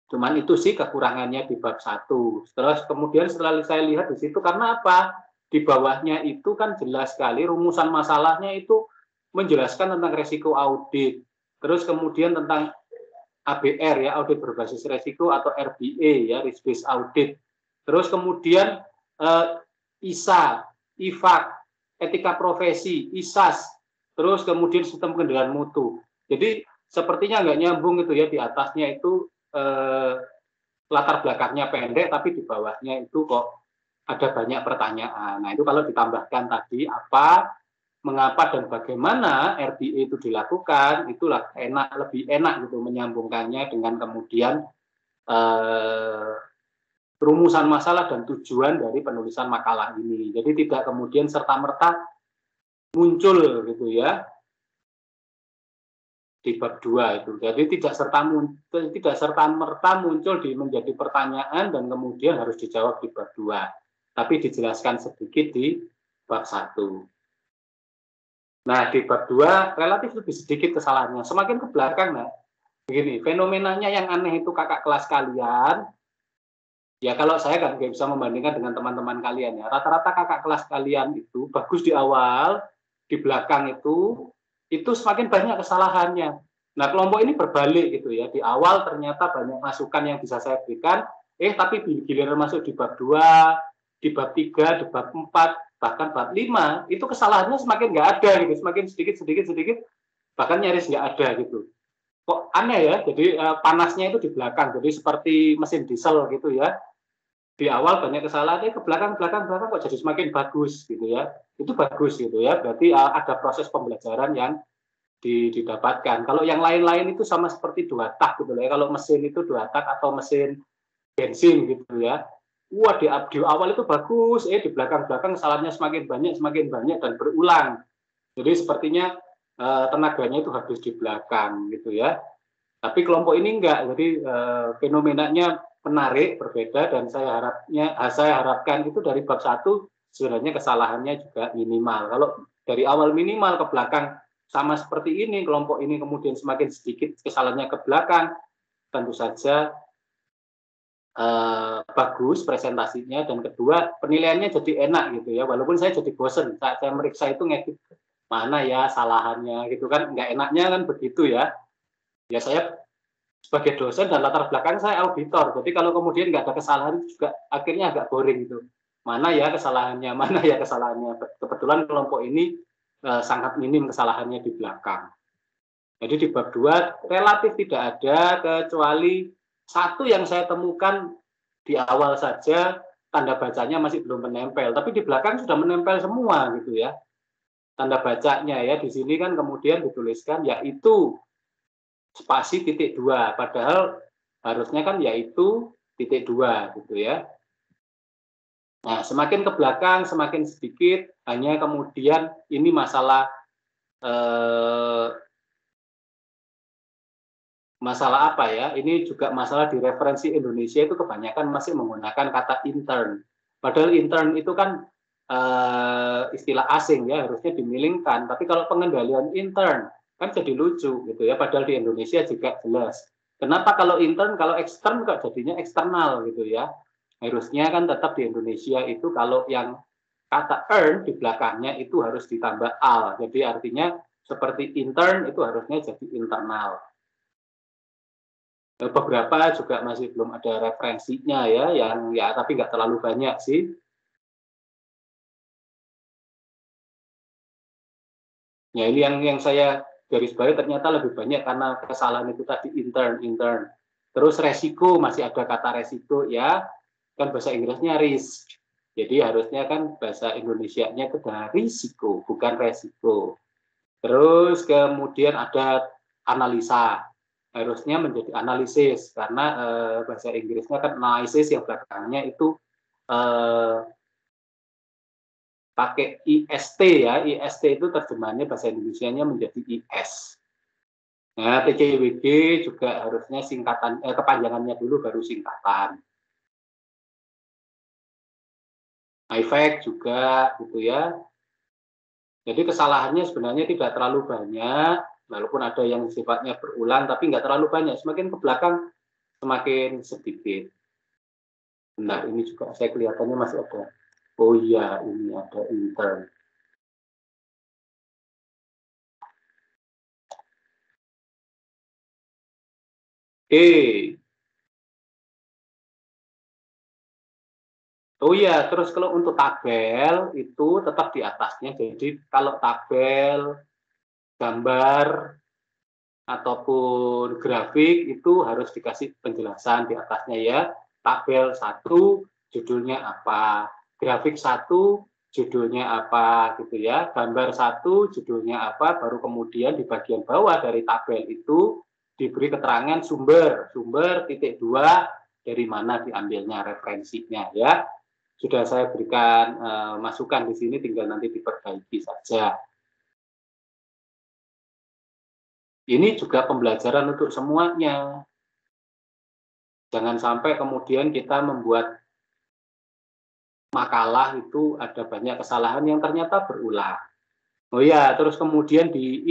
Cuman itu sih kekurangannya di bab 1. Terus kemudian setelah saya lihat di situ, karena apa? Di bawahnya itu kan jelas sekali rumusan masalahnya itu menjelaskan tentang resiko audit. Terus kemudian tentang ABR ya, audit berbasis resiko atau RBA ya, risk based audit. Terus kemudian ISA, IFAK, etika profesi, ISAS, terus kemudian sistem pengendalian mutu. Jadi sepertinya nggak nyambung itu ya, di atasnya itu latar belakangnya pendek, tapi di bawahnya itu kok ada banyak pertanyaan. Nah itu kalau ditambahkan tadi apa, mengapa, dan bagaimana RBA itu dilakukan, itulah lebih enak gitu menyambungkannya dengan kemudian rumusan masalah dan tujuan dari penulisan makalah ini. Jadi tidak kemudian serta-merta muncul gitu ya di bab 2 itu. Jadi tidak serta-merta muncul menjadi pertanyaan dan kemudian harus dijawab di bab 2. Tapi dijelaskan sedikit di bab 1. Nah, di bab 2 relatif lebih sedikit kesalahannya. Semakin ke belakang, nah, begini, fenomenanya yang aneh itu kakak kelas kalian, ya kalau saya kan nggak bisa membandingkan dengan teman-teman kalian ya. Rata-rata kakak kelas kalian itu bagus di awal, di belakang itu semakin banyak kesalahannya. Nah, kelompok ini berbalik gitu ya. Di awal ternyata banyak masukan yang bisa saya berikan, tapi giliran masuk di bab 2, di bab 3, di bab 4, bahkan bab 5, itu kesalahannya semakin nggak ada gitu, semakin sedikit, bahkan nyaris nggak ada gitu. Kok aneh ya, jadi panasnya itu di belakang, jadi seperti mesin diesel gitu ya. Di awal banyak kesalahan, ke belakang kok jadi semakin bagus gitu ya. Itu bagus gitu ya, berarti ada proses pembelajaran yang didapatkan. Kalau yang lain-lain itu sama seperti 2 tak gitu ya. Kalau mesin itu 2 tak atau mesin bensin gitu ya. Wah, di awal itu bagus, di belakang kesalahannya semakin banyak dan berulang. Jadi sepertinya tenaganya itu habis di belakang gitu ya. Tapi kelompok ini enggak, jadi fenomenanya menarik, berbeda, dan saya harapkan itu dari bab 1 sebenarnya kesalahannya juga minimal. Kalau dari awal minimal ke belakang sama seperti ini, kelompok ini kemudian semakin sedikit kesalahannya ke belakang, tentu saja bagus presentasinya, dan kedua penilaiannya jadi enak gitu ya, walaupun saya jadi bosen saat saya meriksa itu ngedit mana ya salahannya gitu kan, nggak enaknya kan begitu ya. Ya saya sebagai dosen dan latar belakang saya auditor, jadi kalau kemudian nggak ada kesalahan juga akhirnya agak boring gitu. mana ya kesalahannya. Kebetulan kelompok ini sangat minim kesalahannya di belakang. Jadi di bab 2 relatif tidak ada, kecuali satu yang saya temukan di awal saja tanda bacanya masih belum menempel, tapi di belakang sudah menempel semua gitu ya. Tanda bacanya ya, di sini kan kemudian dituliskan yaitu spasi titik 2, padahal harusnya kan yaitu titik 2 gitu ya. Nah, semakin ke belakang semakin sedikit, hanya kemudian ini masalah masalah apa ya? Ini juga masalah di referensi Indonesia itu kebanyakan masih menggunakan kata intern. Padahal intern itu kan istilah asing ya, harusnya dimilingkan. Tapi kalau pengendalian intern kan jadi lucu gitu ya. Padahal di Indonesia juga jelas. Kenapa kalau intern, kalau ekstern kok jadinya eksternal gitu ya? Harusnya kan tetap di Indonesia itu kalau yang kata earn di belakangnya itu harus ditambah al. Jadi artinya seperti intern itu harusnya jadi internal. Beberapa juga masih belum ada referensinya ya, yang ya tapi nggak terlalu banyak sih. Ya ini yang saya garis bawahi ternyata lebih banyak karena kesalahan itu tadi intern. Terus resiko, masih ada kata resiko ya, kan bahasa Inggrisnya risk. Jadi harusnya kan bahasa Indonesianya itu adalah risiko, bukan resiko. Terus kemudian ada analisa. Harusnya menjadi analisis karena bahasa Inggrisnya kan analysis yang belakangnya itu pakai IST ya. IST itu terjemahannya bahasa Indonesianya menjadi IS. Nah, TCWG juga harusnya singkatan kepanjangannya dulu baru singkatan. Efek juga gitu ya. Jadi kesalahannya sebenarnya tidak terlalu banyak. Walaupun ada yang sifatnya berulang, tapi nggak terlalu banyak. Semakin ke belakang, semakin sedikit. Nah, ini juga saya kelihatannya masih ada. Oh iya, ini ada intern. Oh iya, terus kalau untuk tabel, itu tetap di atasnya. Jadi kalau tabel, gambar, ataupun grafik itu harus dikasih penjelasan di atasnya ya. Tabel 1 judulnya apa, grafik 1 judulnya apa gitu ya, gambar 1 judulnya apa, baru kemudian di bagian bawah dari tabel itu diberi keterangan sumber titik 2 dari mana diambilnya referensinya ya. Sudah saya berikan masukan di sini, tinggal nanti diperbaiki saja. Ini juga pembelajaran untuk semuanya. Jangan sampai kemudian kita membuat makalah itu ada banyak kesalahan yang ternyata berulang. Oh ya, terus kemudian di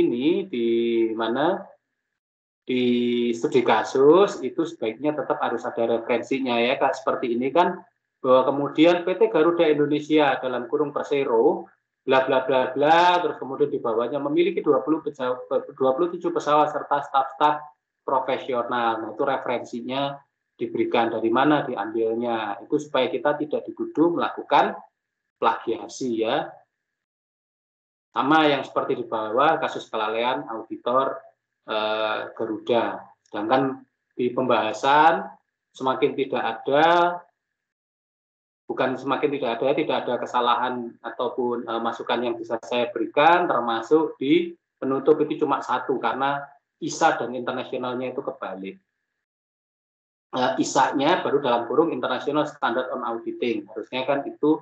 mana di studi kasus itu sebaiknya tetap harus ada referensinya ya, Kak. Seperti ini kan, bahwa kemudian PT Garuda Indonesia dalam kurung Persero bla bla bla bla, terus kemudian di bawahnya memiliki 27 pesawat serta staf-staf profesional. Nah, itu referensinya diberikan dari mana diambilnya. Itu supaya kita tidak dituduh melakukan plagiasi ya. Sama yang seperti di bawah kasus kelalaian auditor Garuda. Sedangkan di pembahasan semakin tidak ada, bukan semakin tidak ada kesalahan ataupun masukan yang bisa saya berikan, termasuk di penutup itu cuma 1 karena ISA dan internasionalnya itu kebalik. ISA-nya baru dalam kurung International Standard on Auditing, harusnya kan itu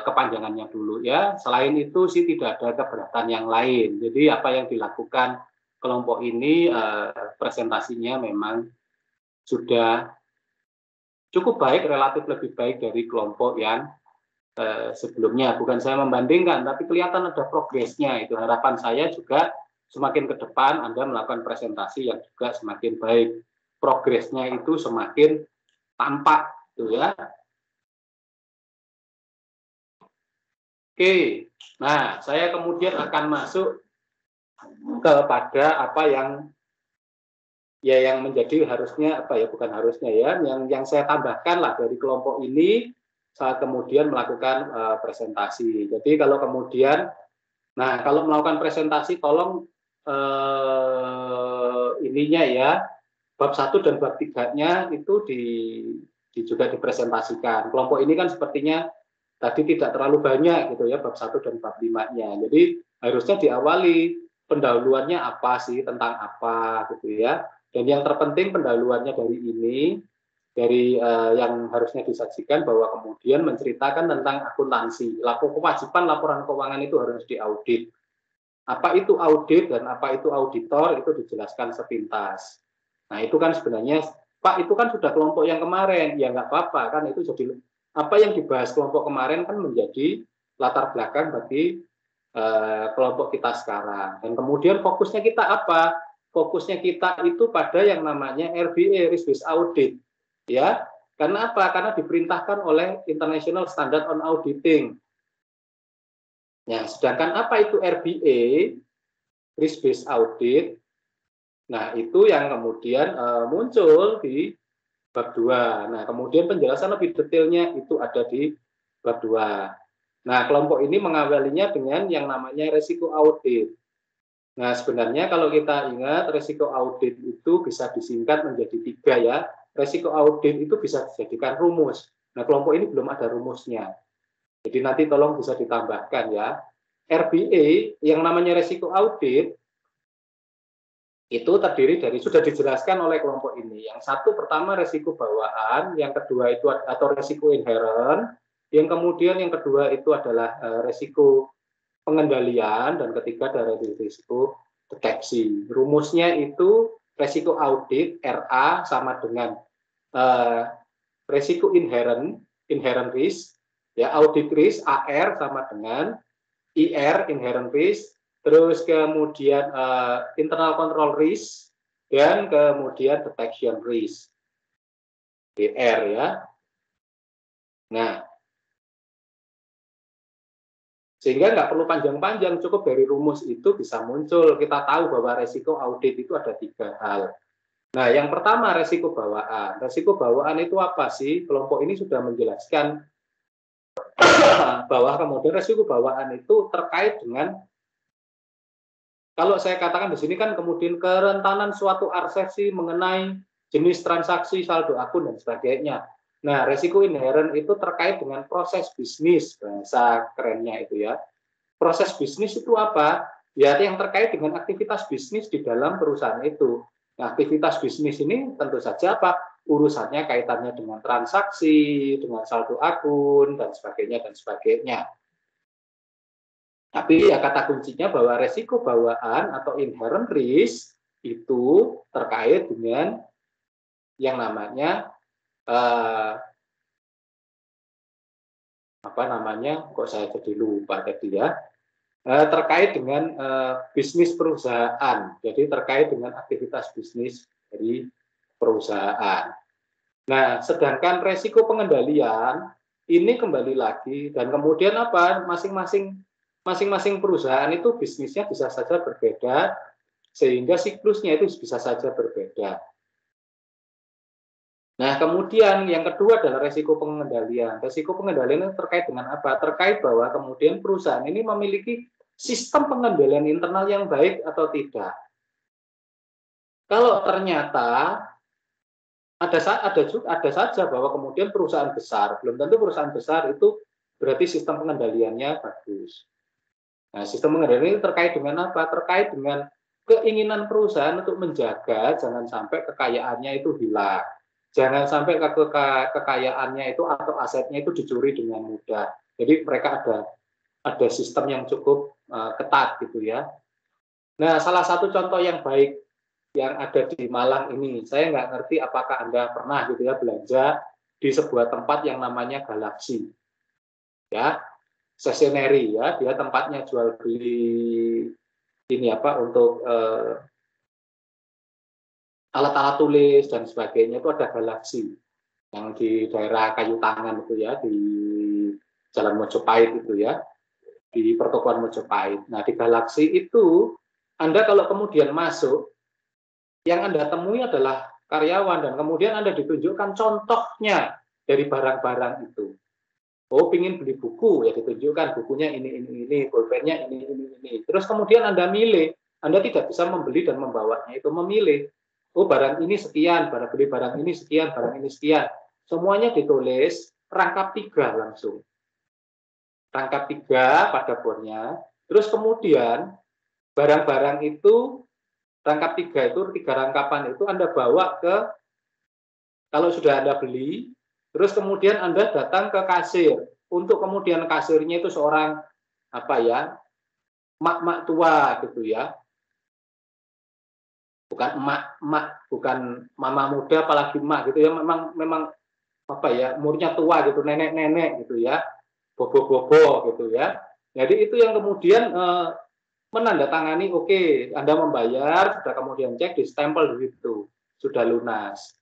kepanjangannya dulu ya. Selain itu sih tidak ada keberatan yang lain. Jadi apa yang dilakukan kelompok ini presentasinya memang sudah cukup baik, relatif lebih baik dari kelompok yang sebelumnya. Bukan saya membandingkan, tapi kelihatan ada progresnya. Itu harapan saya juga semakin ke depan Anda melakukan presentasi yang juga semakin baik. Progresnya itu semakin tampak, gitu ya. Oke, nah saya kemudian akan masuk kepada apa yang menjadi harusnya apa ya, bukan harusnya ya, yang saya tambahkan lah dari kelompok ini saat kemudian melakukan presentasi. Jadi kalau kemudian, nah kalau melakukan presentasi tolong ininya ya, bab 1 dan bab 3-nya itu juga dipresentasikan. Kelompok ini kan sepertinya tadi tidak terlalu banyak gitu ya, bab 1 dan bab 5-nya. Jadi harusnya diawali pendahuluannya apa sih, tentang apa gitu ya. Dan yang terpenting pendahuluannya dari ini, dari yang harusnya disajikan bahwa kemudian menceritakan tentang akuntansi. Kewajiban laporan keuangan itu harus diaudit. Apa itu audit dan apa itu auditor itu dijelaskan sepintas. Nah itu kan sebenarnya, Pak itu kan sudah kelompok yang kemarin, ya nggak apa-apa kan, itu jadi apa yang dibahas kelompok kemarin kan menjadi latar belakang bagi kelompok kita sekarang. Dan kemudian fokusnya kita apa? Fokusnya kita itu pada yang namanya RBA, Risk Based Audit. Ya, karena apa? Karena diperintahkan oleh International Standard on Auditing. Ya, sedangkan apa itu RBA, Risk Based Audit? Nah, itu yang kemudian muncul di bab 2. Nah, kemudian penjelasan lebih detailnya itu ada di bab 2. Nah, kelompok ini mengawalinya dengan yang namanya resiko audit. Nah, sebenarnya kalau kita ingat resiko audit itu bisa disingkat menjadi 3 ya. Resiko audit itu bisa dijadikan rumus. Nah, kelompok ini belum ada rumusnya. Jadi nanti tolong bisa ditambahkan ya. RBA yang namanya resiko audit itu terdiri dari, sudah dijelaskan oleh kelompok ini. Yang satu pertama resiko bawaan, yang kedua itu atau resiko inherent, yang kemudian yang kedua itu adalah resiko pengendalian, dan ketiga dari risiko deteksi. Rumusnya itu resiko audit RA sama dengan resiko inherent risk, ya audit risk AR sama dengan IR inherent risk, terus kemudian internal control risk, dan kemudian detection risk DR ya. Nah, sehingga nggak perlu panjang-panjang, cukup dari rumus itu bisa muncul. Kita tahu bahwa resiko audit itu ada 3 hal. Nah, yang pertama resiko bawaan. Resiko bawaan itu apa sih? Kelompok ini sudah menjelaskan bahwa kemudian resiko bawaan itu terkait dengan, kalau saya katakan di sini kan kemudian kerentanan suatu arsesi mengenai jenis transaksi, saldo akun, dan sebagainya. Nah, resiko inherent itu terkait dengan proses bisnis, bahasa kerennya itu ya. Proses bisnis itu apa? Ya, yang terkait dengan aktivitas bisnis di dalam perusahaan itu. Nah, aktivitas bisnis ini tentu saja apa? Urusannya kaitannya dengan transaksi, dengan saldo akun, dan sebagainya, dan sebagainya. Tapi ya kata kuncinya bahwa resiko bawaan atau inherent risk itu terkait dengan yang namanya kok saya jadi lupa tadi ya, terkait dengan bisnis perusahaan, jadi terkait dengan aktivitas bisnis dari perusahaan. Nah, sedangkan resiko pengendalian ini kembali lagi, dan kemudian apa, masing-masing perusahaan itu bisnisnya bisa saja berbeda, sehingga siklusnya itu bisa saja berbeda. Nah, kemudian yang kedua adalah resiko pengendalian. Resiko pengendalian itu terkait dengan apa? Terkait bahwa kemudian perusahaan ini memiliki sistem pengendalian internal yang baik atau tidak. Kalau ternyata ada saja bahwa kemudian perusahaan besar, belum tentu perusahaan besar itu berarti sistem pengendaliannya bagus. Nah, sistem pengendalian ini terkait dengan apa? Terkait dengan keinginan perusahaan untuk menjaga jangan sampai kekayaannya itu hilang. Jangan sampai kekayaannya itu atau asetnya itu dicuri dengan mudah. Jadi mereka ada sistem yang cukup ketat gitu ya. Nah, salah satu contoh yang baik yang ada di Malang ini, saya nggak ngerti apakah Anda pernah gitu ya belanja di sebuah tempat yang namanya Galaxy, ya, stationery ya, dia tempatnya jual beli ini apa untuk alat-alat tulis dan sebagainya, itu ada Galaxy yang di daerah Kayu Tangan itu ya, di Jalan Mojopahit itu ya, di pertokoan Mojopahit. Nah, di Galaxy itu Anda kalau kemudian masuk, yang Anda temui adalah karyawan, dan kemudian Anda ditunjukkan contohnya dari barang-barang itu. Oh, pingin beli buku, ya ditunjukkan bukunya ini, pulpennya ini. Terus kemudian Anda milih, Anda tidak bisa membeli dan membawanya, itu memilih. Oh, barang ini sekian, beli barang ini sekian, barang ini sekian. Semuanya ditulis, rangkap 3 langsung. Rangkap 3 pada bornya. Terus kemudian, barang-barang itu, rangkap 3 itu, 3 rangkapan itu Anda bawa ke, kalau sudah Anda beli, terus kemudian Anda datang ke kasir. Untuk kemudian kasirnya itu seorang mak-mak tua gitu ya. Bukan emak, bukan mama muda apalagi emak gitu ya. Memang umurnya tua gitu, nenek-nenek gitu ya. Bobo-bobo gitu ya. Jadi itu yang kemudian menandatangani, oke, Anda membayar, sudah kemudian cek, distempel di situ, sudah lunas.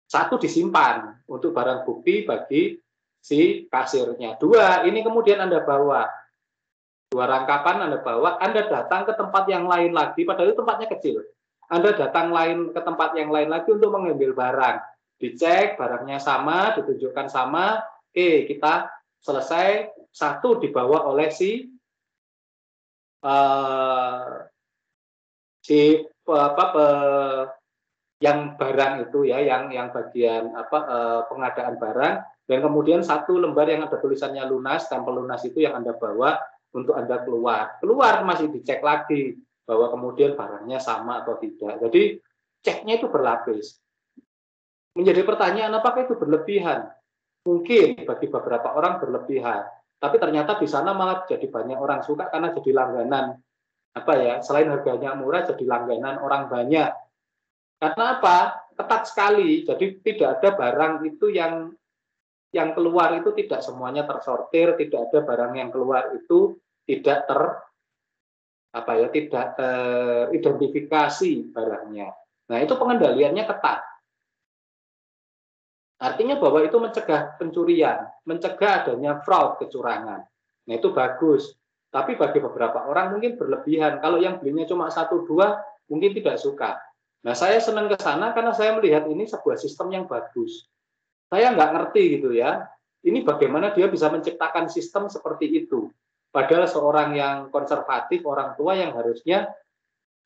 1 disimpan untuk barang bukti bagi si kasirnya. 2, ini kemudian Anda bawa. 2 rangkapan Anda bawa, Anda datang ke tempat yang lain lagi, padahal itu tempatnya kecil. Anda datang ke tempat yang lain lagi untuk mengambil barang. Dicek, barangnya sama, ditunjukkan sama, oke, kita selesai. 1 dibawa oleh yang barang itu ya, yang bagian pengadaan barang, dan kemudian 1 lembar yang ada tulisannya lunas, stempel lunas itu yang Anda bawa untuk Anda keluar masih dicek lagi bahwa kemudian barangnya sama atau tidak. Jadi ceknya itu berlapis. Menjadi pertanyaan, apakah itu berlebihan? Mungkin bagi beberapa orang berlebihan, tapi ternyata di sana malah jadi banyak orang suka karena jadi langganan. Selain harganya murah, jadi langganan orang banyak. Karena apa? Ketat sekali. Jadi tidak ada barang itu yang keluar itu tidak semuanya tersortir, tidak ada barang yang keluar itu tidak teridentifikasi barangnya. Nah, itu pengendaliannya ketat. Artinya bahwa itu mencegah pencurian, mencegah adanya fraud, kecurangan. Nah, itu bagus. Tapi bagi beberapa orang mungkin berlebihan. Kalau yang belinya cuma 1-2 mungkin tidak suka. Nah, saya senang ke sana karena saya melihat ini sebuah sistem yang bagus. Saya nggak ngerti gitu ya, ini bagaimana dia bisa menciptakan sistem seperti itu. Padahal seorang yang konservatif, orang tua yang harusnya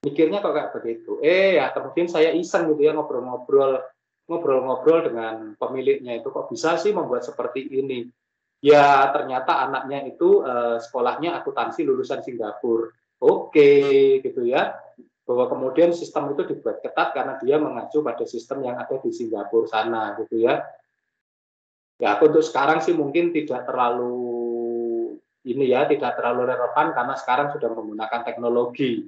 mikirnya kok kayak begitu. Ya kemudian saya iseng gitu ya, ngobrol-ngobrol dengan pemiliknya itu, kok bisa sih membuat seperti ini. Ya ternyata anaknya itu sekolahnya akuntansi lulusan Singapura. Oke, gitu ya. Bahwa kemudian sistem itu dibuat ketat karena dia mengacu pada sistem yang ada di Singapura sana gitu ya. Ya untuk sekarang sih mungkin tidak terlalu relevan karena sekarang sudah menggunakan teknologi.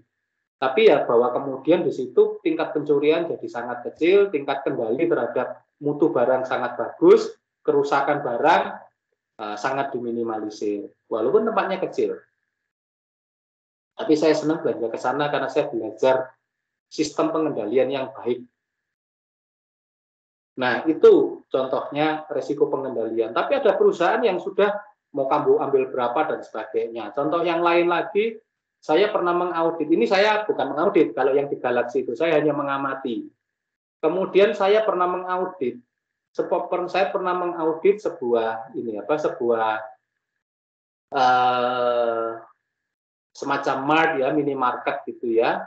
Tapi ya bahwa kemudian di situ tingkat pencurian jadi sangat kecil, tingkat kendali terhadap mutu barang sangat bagus, kerusakan barang sangat diminimalisir. Walaupun tempatnya kecil. Tapi saya senang belanja ke sana karena saya belajar sistem pengendalian yang baik. Nah, itu contohnya resiko pengendalian. Tapi ada perusahaan yang sudah mau kamu ambil berapa dan sebagainya. Contoh yang lain lagi, saya pernah mengaudit. Ini saya bukan mengaudit, kalau yang di Galaxy itu saya hanya mengamati. Kemudian saya pernah mengaudit. Saya pernah mengaudit sebuah semacam mart ya, minimarket gitu ya.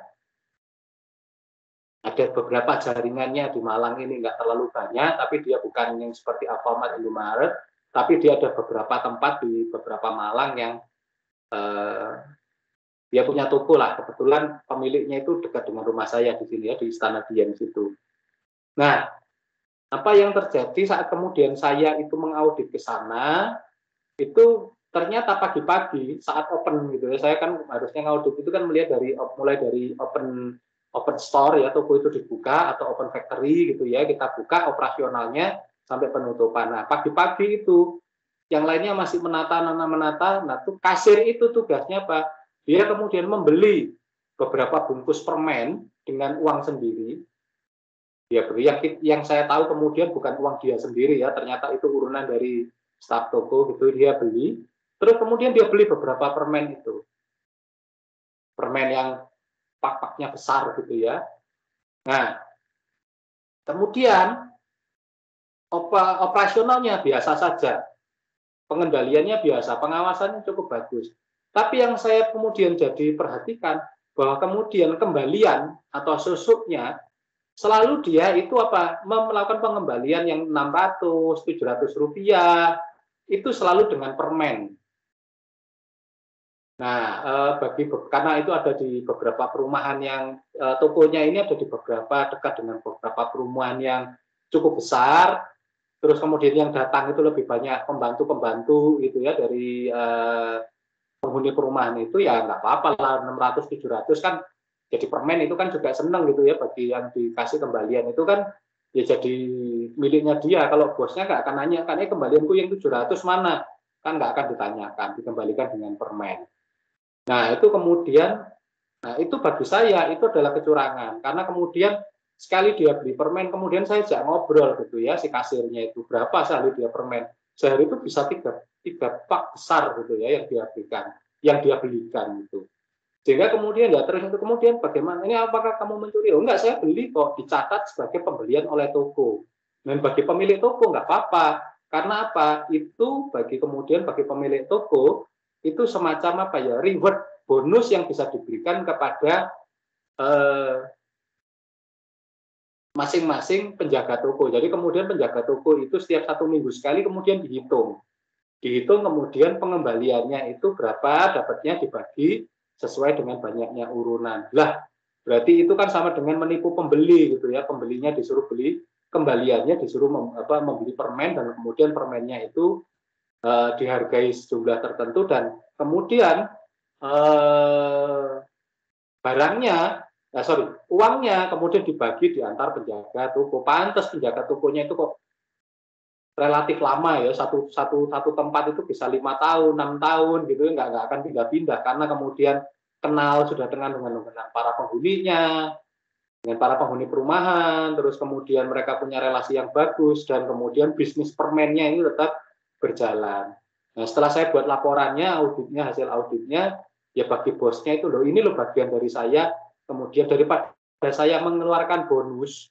Ada beberapa jaringannya di Malang ini nggak terlalu banyak, tapi dia bukan yang seperti Alfamart, Indomaret, tapi dia ada beberapa tempat di beberapa Malang yang dia punya toko lah. Kebetulan pemiliknya itu dekat dengan rumah saya di sini ya, di Istana Dian situ. Nah, apa yang terjadi saat kemudian saya itu mengaudit ke sana, itu ternyata pagi-pagi saat open gitu ya, saya kan harusnya ngaudit itu kan melihat mulai dari open store ya, toko itu dibuka atau open factory gitu ya, kita buka operasionalnya sampai penutupan. Nah, pagi-pagi itu yang lainnya masih menata. Nah, tuh kasir itu tugasnya apa? Dia kemudian membeli beberapa bungkus permen dengan uang sendiri. Dia beri yang saya tahu kemudian bukan uang dia sendiri ya, ternyata itu urunan dari staf toko gitu, dia beli. Terus kemudian dia beli beberapa permen itu. Permen yang pak-paknya besar gitu ya. Nah, kemudian operasionalnya biasa saja. pengendaliannya biasa, pengawasannya cukup bagus. Tapi yang saya kemudian jadi perhatikan bahwa kemudian kembalian atau susuknya selalu dia itu apa, melakukan pengembalian yang 600, 700 rupiah, itu selalu dengan permen. Nah, karena itu ada di beberapa perumahan yang tokonya ini ada di beberapa dekat dengan beberapa perumahan yang cukup besar, terus kemudian yang datang itu lebih banyak pembantu-pembantu gitu ya dari penghuni perumahan itu, ya nggak apa-apa lah 600, 700 kan jadi permen itu kan juga seneng gitu ya, bagi yang dikasih kembalian itu kan ya jadi miliknya dia. Kalau bosnya nggak akan nanya, kan kembalianku yang 700 mana? Kan nggak akan ditanyakan, dikembalikan dengan permen. Nah itu kemudian, nah itu bagi saya itu adalah kecurangan, karena kemudian sekali dia beli permen, kemudian saya ajak ngobrol gitu ya, si kasirnya itu berapa sehari dia permen. Sehari itu bisa tiga pak besar gitu ya yang dia belikan, gitu. Sehingga kemudian ya terus itu kemudian bagaimana ini, apakah kamu mencuri? Oh enggak, saya beli kok, dicatat sebagai pembelian oleh toko. Dan bagi pemilik toko enggak apa-apa. Karena apa? Itu bagi pemilik toko itu semacam apa ya, reward, bonus yang bisa diberikan kepada masing-masing penjaga toko. Jadi kemudian penjaga toko itu setiap 1 minggu sekali kemudian dihitung kemudian pengembaliannya itu berapa, dapatnya dibagi sesuai dengan banyaknya urunan. Lah, berarti itu kan sama dengan menipu pembeli gitu ya. Pembelinya disuruh beli, kembaliannya disuruh membeli permen, dan kemudian permennya itu dihargai sejumlah tertentu, dan kemudian uangnya kemudian dibagi di antar penjaga toko. Pantes penjaga tokonya itu kok relatif lama ya, satu tempat itu bisa 5 tahun, 6 tahun gitu, nggak akan pindah-pindah, karena kemudian kenal sudah dengan para penghuninya, dengan para penghuni perumahan, terus kemudian mereka punya relasi yang bagus, dan kemudian bisnis permennya ini tetap berjalan. Nah setelah saya buat laporannya, hasil auditnya, ya bagi bosnya itu ini loh bagian dari saya, kemudian daripada saya mengeluarkan bonus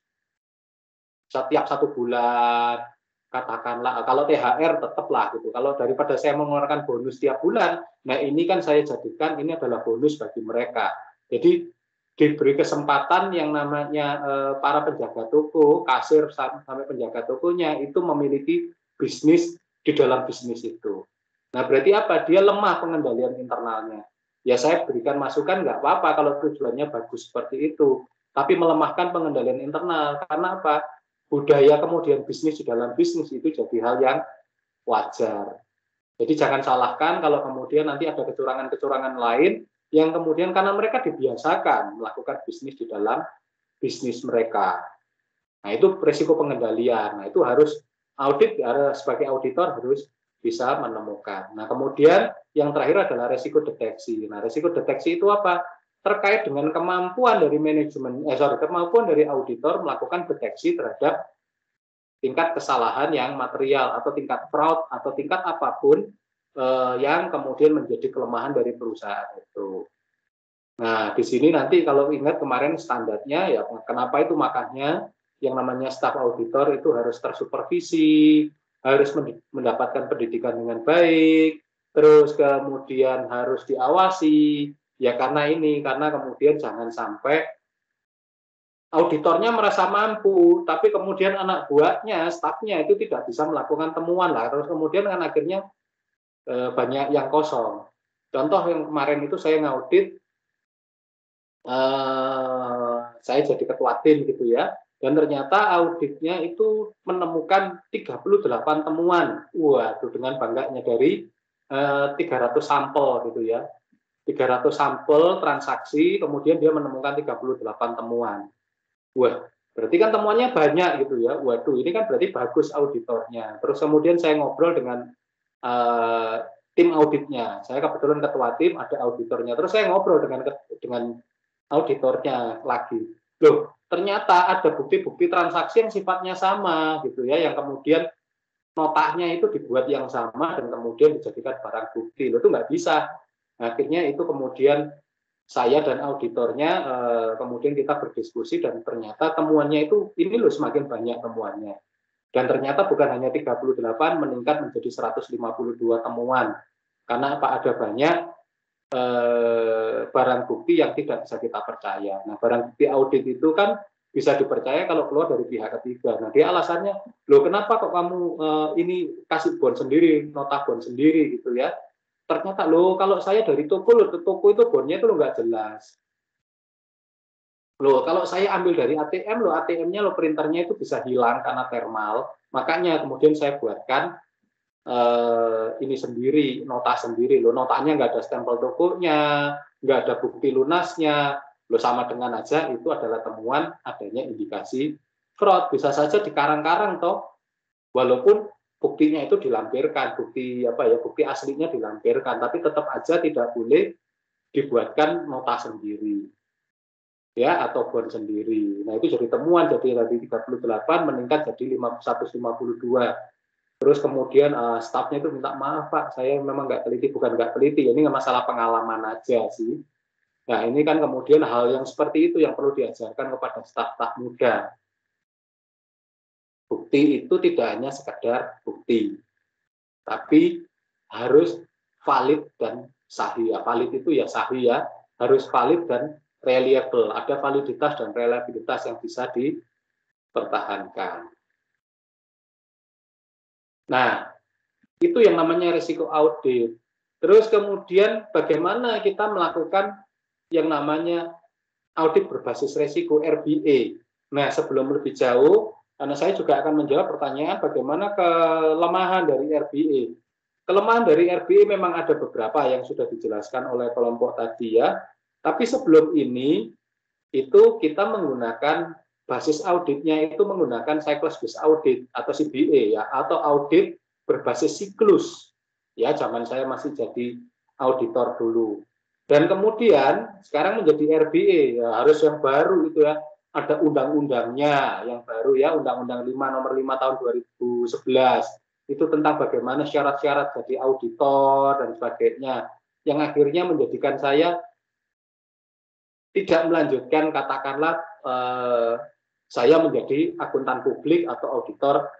setiap 1 bulan, katakanlah kalau THR tetaplah gitu. Kalau daripada saya mengeluarkan bonus tiap bulan, nah ini kan saya jadikan ini adalah bonus bagi mereka. Jadi diberi kesempatan yang namanya para penjaga toko, kasir sampai penjaga tokonya itu memiliki bisnis di dalam bisnis itu. Nah berarti apa? Dia lemah pengendalian internalnya. Ya saya berikan masukan nggak apa-apa kalau tujuannya bagus seperti itu. Tapi melemahkan pengendalian internal, karena apa? Budaya kemudian bisnis di dalam bisnis itu jadi hal yang wajar. Jadi jangan salahkan kalau kemudian nanti ada kecurangan-kecurangan lain yang kemudian karena mereka dibiasakan melakukan bisnis di dalam bisnis mereka. Nah itu risiko pengendalian. Nah itu harus sebagai auditor harus bisa menemukan. Nah kemudian yang terakhir adalah risiko deteksi. Nah risiko deteksi itu apa? Terkait dengan kemampuan dari kemampuan dari auditor melakukan deteksi terhadap tingkat kesalahan yang material atau tingkat fraud atau tingkat apapun yang kemudian menjadi kelemahan dari perusahaan itu. Nah, di sini nanti kalau ingat kemarin standarnya ya, kenapa itu makanya yang namanya staf auditor itu harus tersupervisi, harus mendapatkan pendidikan dengan baik, terus kemudian harus diawasi. Ya karena kemudian jangan sampai auditornya merasa mampu, tapi kemudian anak buahnya, stafnya itu tidak bisa melakukan temuan lah, terus kemudian kan akhirnya banyak yang kosong. Contoh yang kemarin itu saya ngaudit, saya jadi ketua tim gitu ya, dan ternyata auditnya itu menemukan 38 temuan. Waduh, dengan bangganya dari 300 sampel gitu ya. 300 sampel transaksi, kemudian dia menemukan 38 temuan. Wah, berarti kan temuannya banyak gitu ya. Waduh, ini kan berarti bagus auditornya. Terus kemudian saya ngobrol dengan tim auditnya. Saya kebetulan ketua tim, ada auditornya. Terus saya ngobrol dengan auditornya lagi. Loh, ternyata ada bukti-bukti transaksi yang sifatnya sama gitu ya, yang kemudian notanya itu dibuat yang sama dan kemudian dijadikan barang bukti. Loh, itu nggak bisa. Akhirnya itu kemudian saya dan auditornya kemudian kita berdiskusi, dan ternyata temuannya itu ini loh semakin banyak temuannya. Dan ternyata bukan hanya 38, meningkat menjadi 152 temuan. Karena apa? Ada banyak barang bukti yang tidak bisa kita percaya. Nah, barang bukti audit itu kan bisa dipercaya kalau keluar dari pihak ketiga. Nah, dia alasannya, loh kenapa kok kamu ini kasih bond sendiri, nota bond sendiri gitu ya. Ternyata, loh kalau saya dari toko itu bondnya itu nggak jelas. Loh, kalau saya ambil dari ATM, loh ATM-nya, loh printernya itu bisa hilang karena thermal. Makanya kemudian saya buatkan ini sendiri, nota sendiri. Loh, notanya nggak ada stempel tokonya, nggak ada bukti lunasnya. Loh, sama dengan aja itu adalah temuan adanya indikasi fraud. Bisa saja dikarang-karang toh, walaupun buktinya itu dilampirkan, bukti aslinya dilampirkan, tapi tetap aja tidak boleh dibuatkan nota sendiri. Ya, atau bond sendiri. Nah, itu jadi temuan, jadi dari 38 meningkat jadi 152. Terus kemudian stafnya itu minta maaf Pak, saya memang nggak teliti, bukan nggak teliti, ini masalah pengalaman aja sih. Nah, ini kan kemudian hal yang seperti itu yang perlu diajarkan kepada staf-staf muda. Bukti itu tidak hanya sekedar bukti, tapi harus valid dan sahih. Ya, valid itu ya sahih ya, harus valid dan reliable, ada validitas dan reliabilitas yang bisa dipertahankan. Nah, itu yang namanya risiko audit. Terus kemudian bagaimana kita melakukan yang namanya audit berbasis risiko RBA. Nah, sebelum lebih jauh, karena saya juga akan menjawab pertanyaan bagaimana kelemahan dari RBA. Kelemahan dari RBA memang ada beberapa yang sudah dijelaskan oleh kelompok tadi ya. Tapi sebelum ini, itu kita menggunakan basis auditnya itu menggunakan cycles based audit atau CBA ya, atau audit berbasis siklus. Ya, zaman saya masih jadi auditor dulu. Dan kemudian sekarang menjadi RBA ya, harus yang baru itu ya, ada undang-undangnya yang baru ya, Undang-Undang 5 nomor 5 tahun 2011. Itu tentang bagaimana syarat-syarat jadi auditor dan sebagainya, yang akhirnya menjadikan saya tidak melanjutkan katakanlah saya menjadi akuntan publik atau auditor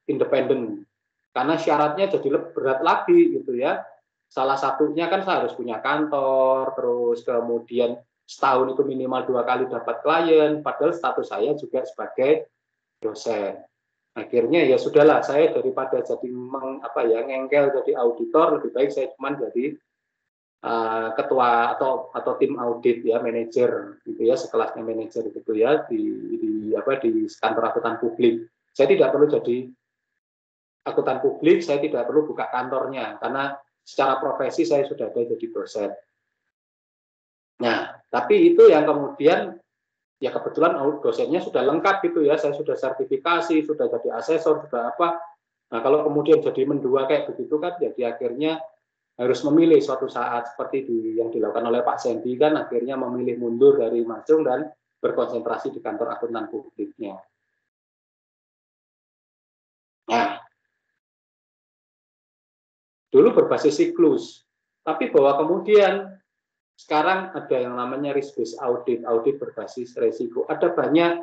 independen, karena syaratnya jadi lebih berat lagi gitu ya. Salah satunya kan saya harus punya kantor, terus kemudian setahun itu minimal 2 kali dapat klien, padahal status saya juga sebagai dosen. Akhirnya ya sudahlah, saya daripada jadi ngengkel jadi auditor, lebih baik saya cuma jadi ketua atau tim audit ya, manajer gitu ya, sekelasnya manajer gitu ya di kantor akuntan publik. Saya tidak perlu jadi akuntan publik, saya tidak perlu buka kantornya karena secara profesi saya sudah ada jadi dosen. Nah, tapi itu yang kemudian ya kebetulan dosennya sudah lengkap gitu ya, saya sudah sertifikasi, sudah jadi asesor, sudah apa. Nah, kalau kemudian jadi mendua kayak begitu kan, jadi akhirnya harus memilih suatu saat seperti yang dilakukan oleh Pak Sendi kan, akhirnya memilih mundur dari Majung dan berkonsentrasi di kantor akuntan publiknya. Nah, dulu berbasis siklus, tapi bahwa kemudian sekarang ada yang namanya risk based audit, audit berbasis resiko. Ada banyak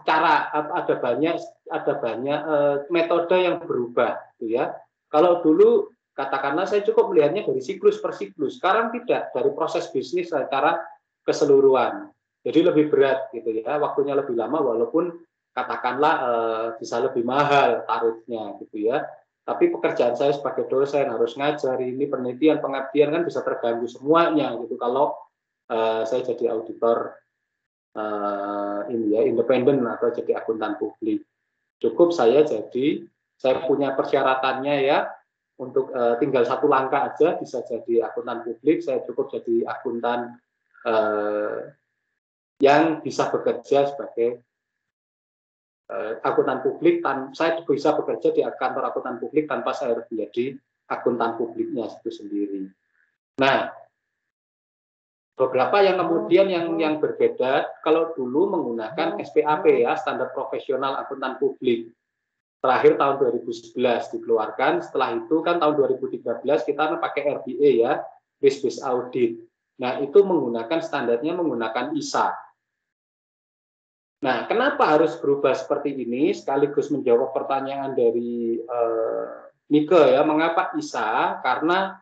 cara, ada banyak metode yang berubah, gitu ya. Kalau dulu katakanlah saya cukup melihatnya dari siklus per siklus, sekarang tidak, dari proses bisnis secara keseluruhan. Jadi lebih berat gitu ya, waktunya lebih lama walaupun katakanlah bisa lebih mahal tarifnya gitu ya. Tapi pekerjaan saya sebagai dosen harus ngajar, ini penelitian, pengabdian kan bisa terganggu semuanya gitu kalau saya jadi auditor independen atau jadi akuntan publik. Cukup saya punya persyaratannya ya, untuk tinggal satu langkah aja bisa jadi akuntan publik, saya cukup jadi akuntan yang bisa bekerja sebagai akuntan publik, saya bisa bekerja di kantor akuntan publik tanpa saya harus menjadi akuntan publiknya itu sendiri. Nah, beberapa yang kemudian yang berbeda, kalau dulu menggunakan SPAP ya, standar profesional akuntan publik. Terakhir tahun 2011 dikeluarkan, setelah itu kan tahun 2013 kita pakai RBA ya, risk based audit. Nah, itu menggunakan standarnya menggunakan ISA. Nah, kenapa harus berubah seperti ini? Sekaligus menjawab pertanyaan dari Mike ya, mengapa ISA? Karena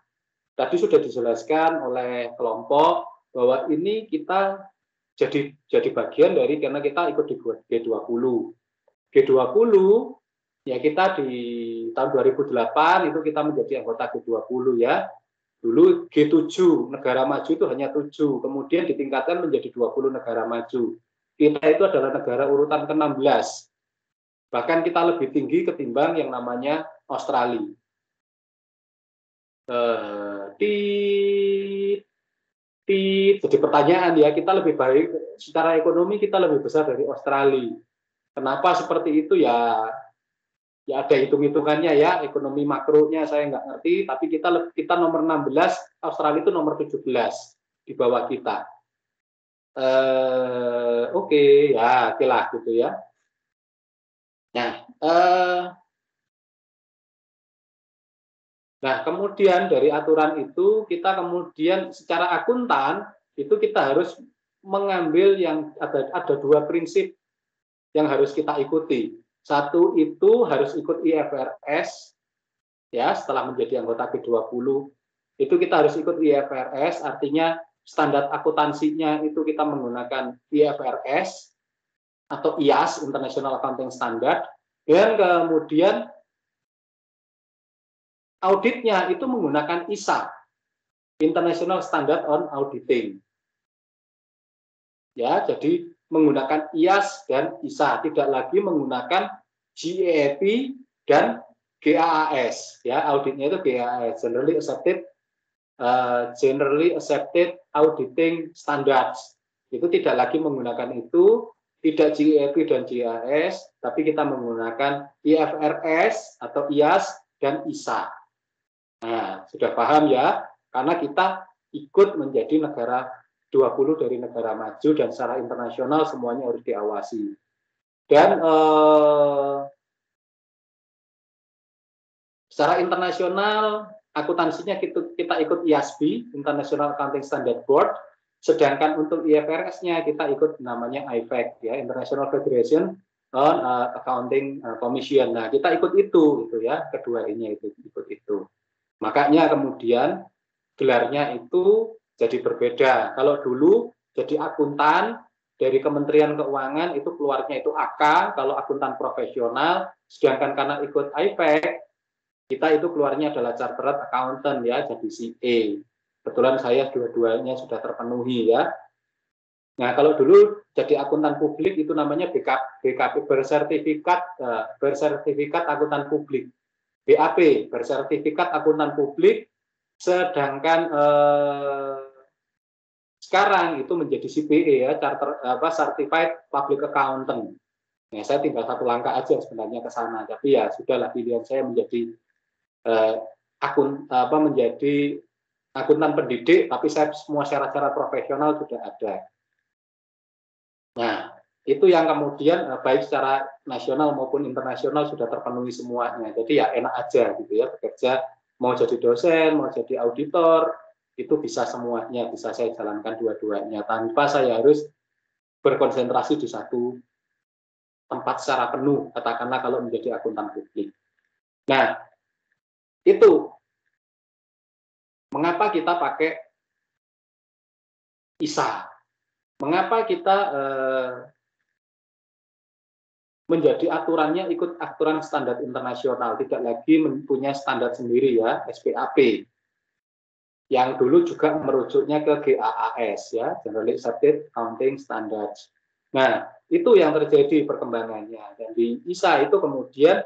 tadi sudah dijelaskan oleh kelompok bahwa ini kita jadi bagian dari karena kita ikut di G20. G20 ya kita di tahun 2008 itu kita menjadi anggota G20 ya. Dulu G7 negara maju itu hanya 7, kemudian ditingkatkan menjadi 20 negara maju. Kita itu adalah negara urutan ke-16. Bahkan kita lebih tinggi ketimbang yang namanya Australia. Jadi pertanyaan ya, kita lebih baik secara ekonomi, kita lebih besar dari Australia. Kenapa seperti itu ya? Ya ada hitung-hitungannya ya, ekonomi makronya saya nggak ngerti, tapi kita nomor 16, Australia itu nomor 17 di bawah kita. Oke, ya oke lah gitu ya. Nah, kemudian dari aturan itu kita kemudian secara akuntan itu kita harus mengambil yang ada dua prinsip yang harus kita ikuti. Satu itu harus ikut IFRS ya, setelah menjadi anggota G20 itu kita harus ikut IFRS, artinya standar akuntansinya itu kita menggunakan IFRS atau IAS, International Accounting Standard, dan kemudian auditnya itu menggunakan ISA, International Standard on Auditing. Ya, jadi menggunakan IAS dan ISA, tidak lagi menggunakan GAAP dan GAAS. Ya, auditnya itu GAAS, Generally Accepted Auditing Standards. Itu tidak lagi menggunakan itu, tidak GAAP dan GAAS, tapi kita menggunakan IFRS atau IAS dan ISA. Nah, sudah paham ya? Karena kita ikut menjadi negara 20 dari negara maju dan secara internasional semuanya harus diawasi. Dan secara internasional akuntansinya kita ikut IASB, International Accounting Standard Board, sedangkan untuk IFRS-nya kita ikut namanya IFAC ya, International Federation on Accounting Commission. Nah, kita ikut itu ya, kedua ini ikut itu. Makanya kemudian gelarnya itu jadi berbeda. Kalau dulu jadi akuntan dari Kementerian Keuangan itu keluarnya itu AK, kalau akuntan profesional, sedangkan karena ikut IFAC, kita itu keluarnya adalah Chartered Accountant ya, jadi CA. Kebetulan saya dua-duanya sudah terpenuhi ya. Nah, kalau dulu jadi akuntan publik itu namanya BKP, bersertifikat akuntan publik. BAP, bersertifikat akuntan publik, sedangkan sekarang itu menjadi CPA ya, Certified Public Accountant. Nah, saya tinggal satu langkah aja sebenarnya ke sana, tapi ya sudahlah, pilihan saya menjadi menjadi akuntan pendidik, tapi saya semua syarat-syarat profesional sudah ada. Nah, itu yang kemudian baik secara nasional maupun internasional sudah terpenuhi semuanya. Jadi ya enak aja gitu ya, bekerja mau jadi dosen, mau jadi auditor, itu bisa semuanya, bisa saya jalankan dua-duanya tanpa saya harus berkonsentrasi di satu tempat secara penuh, katakanlah kalau menjadi akuntan publik. Nah, itu mengapa kita pakai ISA, mengapa kita menjadi aturannya ikut aturan standar internasional, tidak lagi mempunyai standar sendiri ya, SPAP. Yang dulu juga merujuknya ke GAAS ya, Generally Accepted Accounting Standards. Nah, itu yang terjadi perkembangannya. Dan di ISA itu kemudian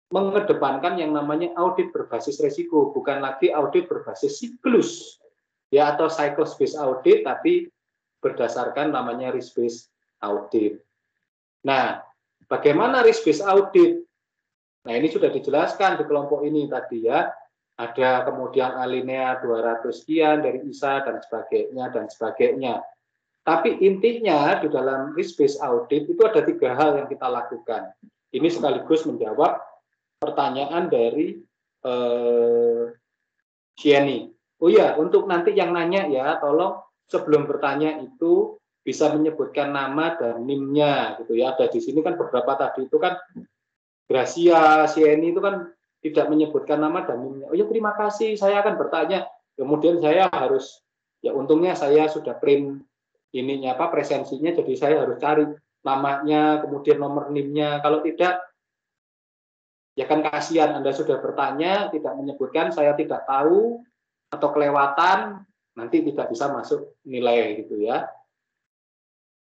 mengedepankan yang namanya audit berbasis resiko, bukan lagi audit berbasis siklus ya, atau cycle based audit, tapi berdasarkan namanya risk based audit. Nah, bagaimana risk based audit? Nah, ini sudah dijelaskan di kelompok ini tadi ya. Ada kemudian alinea 200 sekian dari ISA dan sebagainya. Tapi intinya di dalam risk based audit itu ada 3 hal yang kita lakukan. Ini sekaligus menjawab pertanyaan dari Sieni. Oh ya, untuk nanti yang nanya ya, tolong sebelum bertanya itu bisa menyebutkan nama dan NIM-nya gitu ya. Ada di sini kan beberapa tadi itu kan Gracia, Sieni itu kan tidak menyebutkan nama dan NIM-nya. Oh ya terima kasih, saya akan bertanya. Kemudian saya harus, ya untungnya saya sudah print ininya apa presensinya, jadi saya harus cari namanya, kemudian nomor NIM-nya. Kalau tidak, ya kan kasihan Anda sudah bertanya, tidak menyebutkan, saya tidak tahu, atau kelewatan, nanti tidak bisa masuk nilai gitu ya.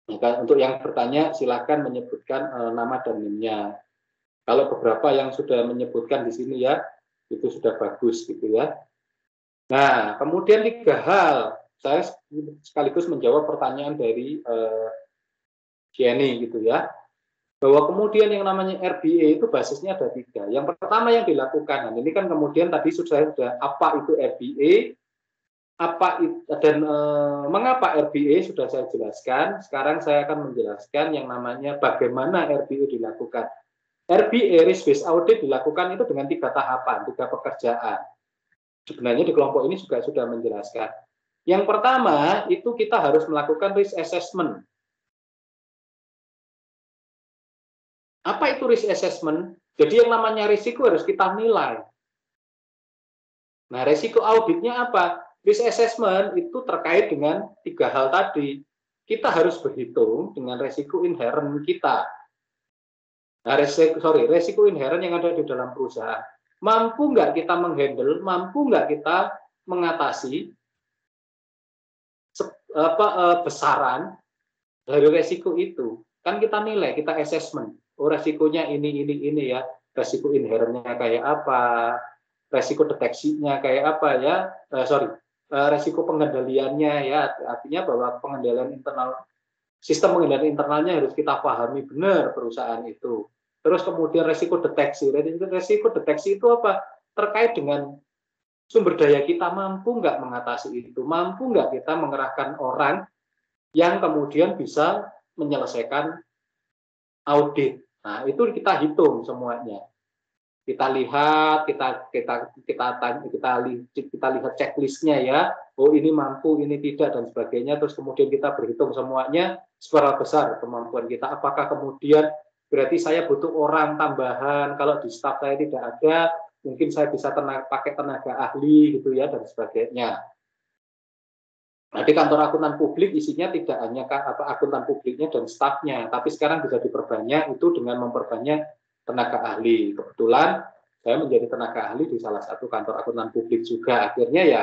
Maka untuk yang bertanya silakan menyebutkan nama dan NIM-nya. Kalau beberapa yang sudah menyebutkan di sini ya, itu sudah bagus gitu ya. Nah, kemudian 3 hal. Saya sekaligus menjawab pertanyaan dari Jenny gitu ya. Bahwa kemudian yang namanya RBA itu basisnya ada 3. Yang pertama yang dilakukan, dan ini kan kemudian tadi sudah apa itu RBA, dan mengapa RBA sudah saya jelaskan. Sekarang saya akan menjelaskan yang namanya bagaimana RBA dilakukan. RBA risk based audit dilakukan itu dengan 3 tahapan, 3 pekerjaan. Sebenarnya di kelompok ini juga sudah menjelaskan. Yang pertama itu kita harus melakukan risk assessment. Apa itu risk assessment? Jadi yang namanya risiko harus kita nilai. Nah, risiko auditnya apa? Risk assessment itu terkait dengan 3 hal tadi. Kita harus berhitung dengan risiko inherent kita. Nah, risiko inherent yang ada di dalam perusahaan. Mampu nggak kita menghandle, mampu nggak kita mengatasi besaran dari risiko itu. Kan kita nilai, kita assessment. Oh, risikonya ini ya. Risiko inherentnya kayak apa? Risiko deteksinya kayak apa ya? Risiko pengendaliannya ya, artinya bahwa pengendalian internal, sistem pengendalian internalnya harus kita pahami benar perusahaan itu. Terus kemudian risiko deteksi. Risiko deteksi itu apa? Terkait dengan sumber daya kita, mampu nggak mengatasi itu, mampu nggak kita mengerahkan orang yang kemudian bisa menyelesaikan audit. Nah, itu kita hitung semuanya. Kita lihat, kita lihat checklistnya ya. Oh ini mampu, ini tidak dan sebagainya. Terus kemudian kita berhitung semuanya seberapa besar kemampuan kita. Apakah kemudian berarti saya butuh orang tambahan? Kalau di staff saya tidak ada, mungkin saya bisa pakai tenaga ahli gitu ya dan sebagainya. Nah, di kantor akuntan publik isinya tidak hanya akuntan publiknya dan stafnya, tapi sekarang bisa diperbanyak itu dengan memperbanyak tenaga ahli. Kebetulan saya menjadi tenaga ahli di salah satu kantor akuntan publik juga. Akhirnya ya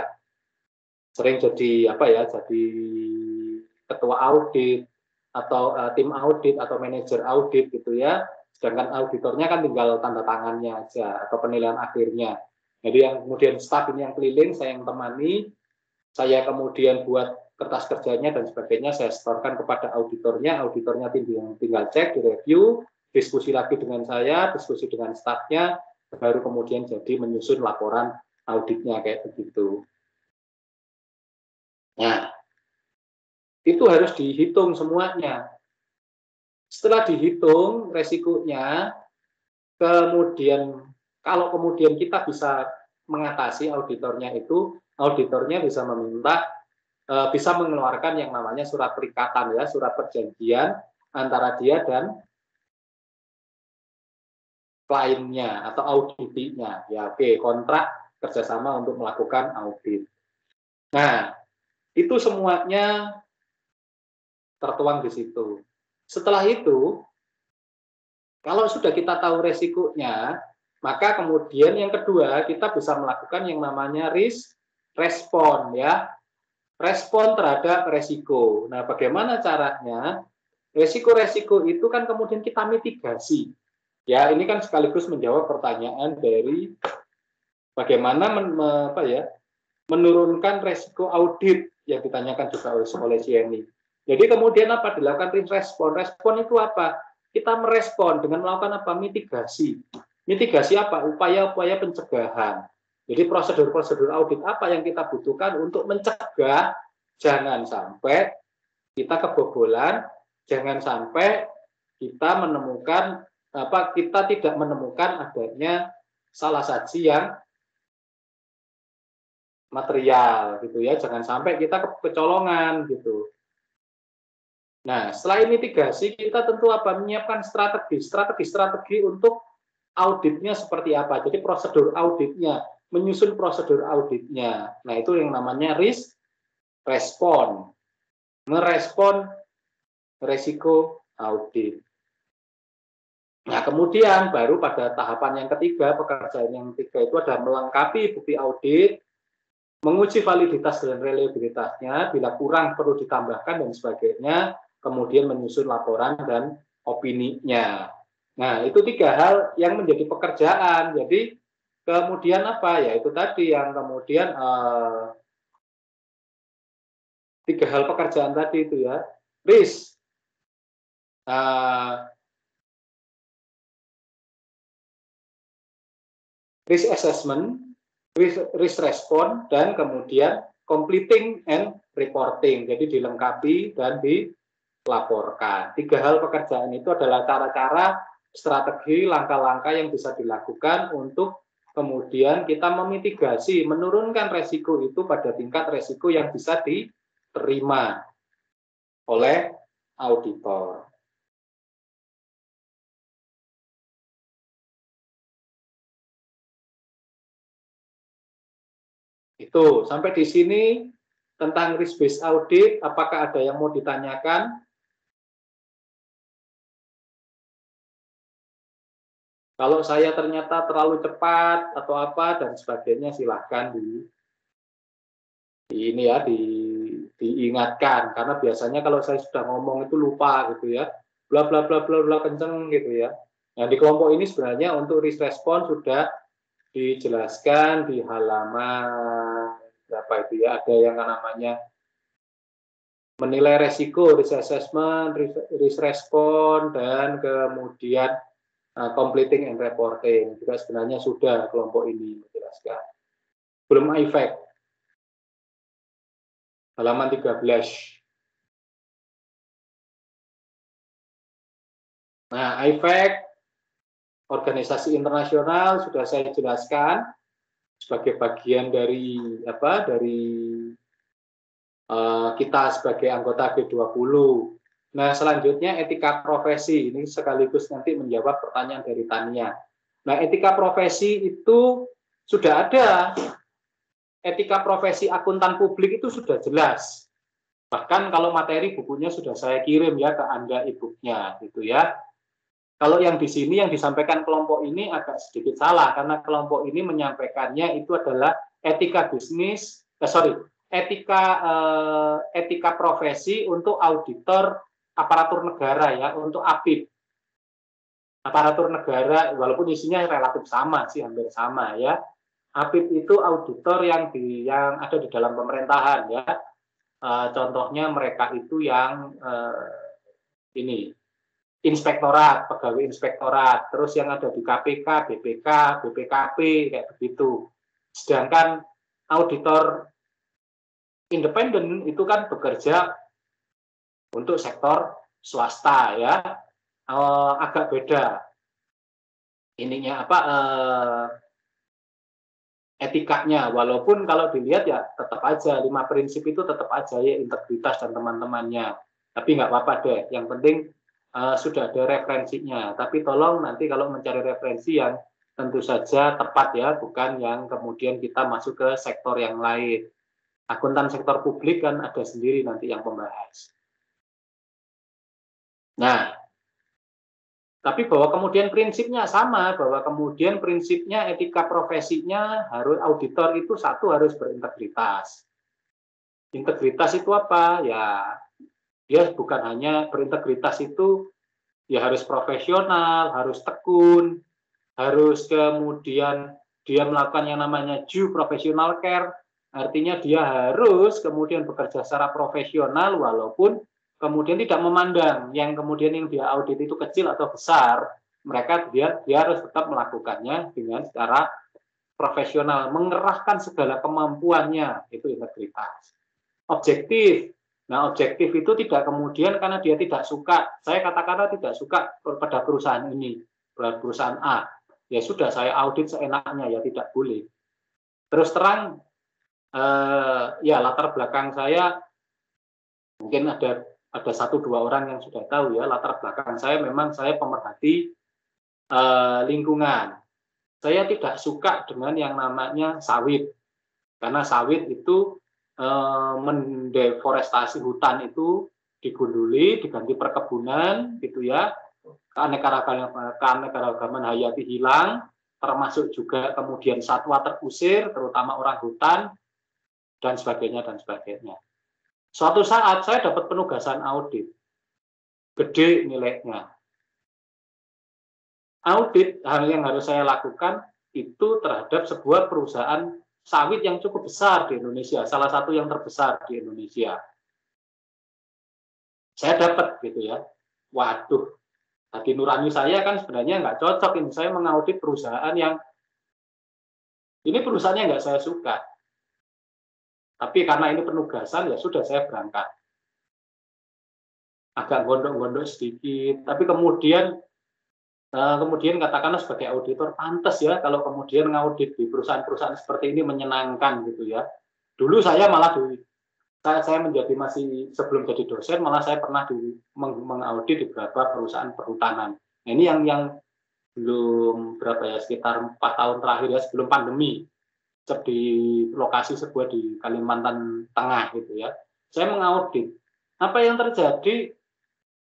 sering jadi jadi ketua audit atau tim audit atau manajer audit gitu ya. Sedangkan auditornya kan tinggal tanda tangannya aja atau penilaian akhirnya. Jadi yang kemudian staf ini yang keliling, saya yang temani, saya kemudian buat kertas kerjanya dan sebagainya, saya setorkan kepada auditornya tinggal cek, direview, diskusi lagi dengan saya, diskusi dengan stafnya, baru kemudian jadi menyusun laporan auditnya kayak begitu. Nah, itu harus dihitung semuanya. Setelah dihitung resikonya, kemudian kalau kemudian kita bisa mengatasi auditornya itu, auditornya bisa meminta, bisa mengeluarkan yang namanya surat perikatan ya, surat perjanjian antara dia dan kliennya atau auditinya ya, oke, kontrak kerjasama untuk melakukan audit. Nah, itu semuanya tertuang di situ. Setelah itu, kalau sudah kita tahu resikonya, maka kemudian yang kedua kita bisa melakukan yang namanya risk respon ya, respon terhadap resiko. Nah, bagaimana caranya? Resiko-resiko itu kan kemudian kita mitigasi. Ya, ini kan sekaligus menjawab pertanyaan dari bagaimana menurunkan resiko audit yang ditanyakan juga oleh Sieni. Jadi kemudian apa dilakukan respon? Respon itu apa? Kita merespon dengan melakukan apa? Mitigasi. Mitigasi apa? Upaya-upaya pencegahan. Jadi prosedur-prosedur audit apa yang kita butuhkan untuk mencegah jangan sampai kita kebobolan, jangan sampai kita menemukan kita tidak menemukan adanya salah saji yang material gitu ya, jangan sampai kita kecolongan gitu. Nah, setelah mitigasi kita tentu apa? Menyiapkan strategi untuk auditnya seperti apa. Jadi prosedur auditnya, menyusun prosedur auditnya. Nah, itu yang namanya risk respon. Merespon resiko audit. Nah, kemudian baru pada tahapan yang ketiga, pekerjaan yang ketiga itu ada melengkapi bukti audit, menguji validitas dan reliabilitasnya, bila kurang perlu ditambahkan dan sebagainya, kemudian menyusun laporan dan opininya. Nah, itu 3 hal yang menjadi pekerjaan. Jadi, kemudian apa? Ya, itu tadi yang kemudian 3 hal pekerjaan tadi itu ya. Risk assessment, risk respon, dan kemudian completing and reporting. Jadi dilengkapi dan dilaporkan. 3 hal pekerjaan itu adalah cara-cara, strategi, langkah-langkah yang bisa dilakukan untuk kemudian kita memitigasi, menurunkan resiko itu pada tingkat resiko yang bisa diterima oleh auditor. Itu, sampai di sini tentang risk based audit, apakah ada yang mau ditanyakan? Kalau saya ternyata terlalu cepat atau apa dan sebagainya, silahkan diingatkan, karena biasanya kalau saya sudah ngomong itu lupa gitu ya, bla bla bla bla bla kenceng gitu ya. Nah, di kelompok ini sebenarnya untuk risk response sudah dijelaskan di halaman berapa itu ya, ada yang namanya menilai resiko, risk assessment, risk response, dan kemudian completing and reporting. Juga sebenarnya sudah kelompok ini menjelaskan. Belum efek. Halaman 13. Nah, efek organisasi internasional sudah saya jelaskan sebagai bagian dari apa? Kita sebagai anggota G20. Nah, selanjutnya etika profesi. Ini sekaligus nanti menjawab pertanyaan dari Tania. Nah, etika profesi itu sudah ada. Etika profesi akuntan publik itu sudah jelas. Bahkan kalau materi bukunya sudah saya kirim ya ke Anda e-booknya gitu ya. Kalau yang di sini yang disampaikan kelompok ini agak sedikit salah, karena kelompok ini menyampaikannya itu adalah etika bisnis, etika profesi untuk auditor aparatur negara ya, untuk APIP. Aparatur negara, walaupun isinya relatif sama sih, hampir sama ya. APIP itu auditor yang ada di dalam pemerintahan ya. Contohnya mereka itu yang inspektorat, pegawai inspektorat, terus yang ada di KPK, BPK, BPKP, kayak begitu. Sedangkan auditor independen itu kan bekerja untuk sektor swasta ya, agak beda ininya apa etikanya, walaupun kalau dilihat ya tetap aja 5 prinsip itu tetap aja ya, integritas dan teman-temannya, tapi nggak apa-apa deh, yang penting sudah ada referensinya. Tapi tolong nanti kalau mencari referensi yang tentu saja tepat ya, bukan yang kemudian kita masuk ke sektor yang lain. Akuntan sektor publik kan ada sendiri nanti yang pembahas. Nah, tapi bahwa kemudian prinsipnya sama, bahwa kemudian prinsipnya etika profesinya harus auditor itu satu harus berintegritas. Integritas itu apa? Ya, dia bukan hanya berintegritas itu ya harus profesional, harus tekun, harus kemudian dia melakukan yang namanya due professional care, artinya dia harus kemudian bekerja secara profesional walaupun kemudian tidak memandang yang kemudian yang dia audit itu kecil atau besar, dia harus tetap melakukannya dengan secara profesional, mengerahkan segala kemampuannya, itu integritas. Objektif. Nah, objektif itu tidak kemudian karena dia tidak suka, saya katakanlah tidak suka pada perusahaan ini, perusahaan A, ya sudah saya audit seenaknya, ya tidak boleh. Terus terang, ya latar belakang saya mungkin ada ada 1-2 orang yang sudah tahu ya, latar belakang saya memang saya pemerhati lingkungan. Saya tidak suka dengan yang namanya sawit, karena sawit itu mendeforestasi hutan itu digunduli, diganti perkebunan, gitu ya. Keanekaragaman hayati hilang, termasuk juga kemudian satwa terusir, terutama orang hutan, dan sebagainya, dan sebagainya. Suatu saat saya dapat penugasan audit, gede nilainya. Audit hal yang harus saya lakukan itu terhadap sebuah perusahaan sawit yang cukup besar di Indonesia, salah satu yang terbesar di Indonesia. Saya dapat gitu ya, waduh, hati nurani saya kan sebenarnya nggak cocok ini, saya mengaudit perusahaan yang ini perusahaannya nggak saya suka. Tapi karena ini penugasan, ya sudah saya berangkat. Agak gondok-gondok sedikit, tapi kemudian katakanlah sebagai auditor pantas ya kalau kemudian ngaudit di perusahaan-perusahaan seperti ini menyenangkan gitu ya. Dulu saya malah saya menjadi masih sebelum jadi dosen malah saya pernah mengaudit di beberapa perusahaan perhutanan. Nah, ini yang belum berapa ya, sekitar 4 tahun terakhir ya, sebelum pandemi, di lokasi sebuah di Kalimantan Tengah gitu ya. Saya mengaudit apa yang terjadi.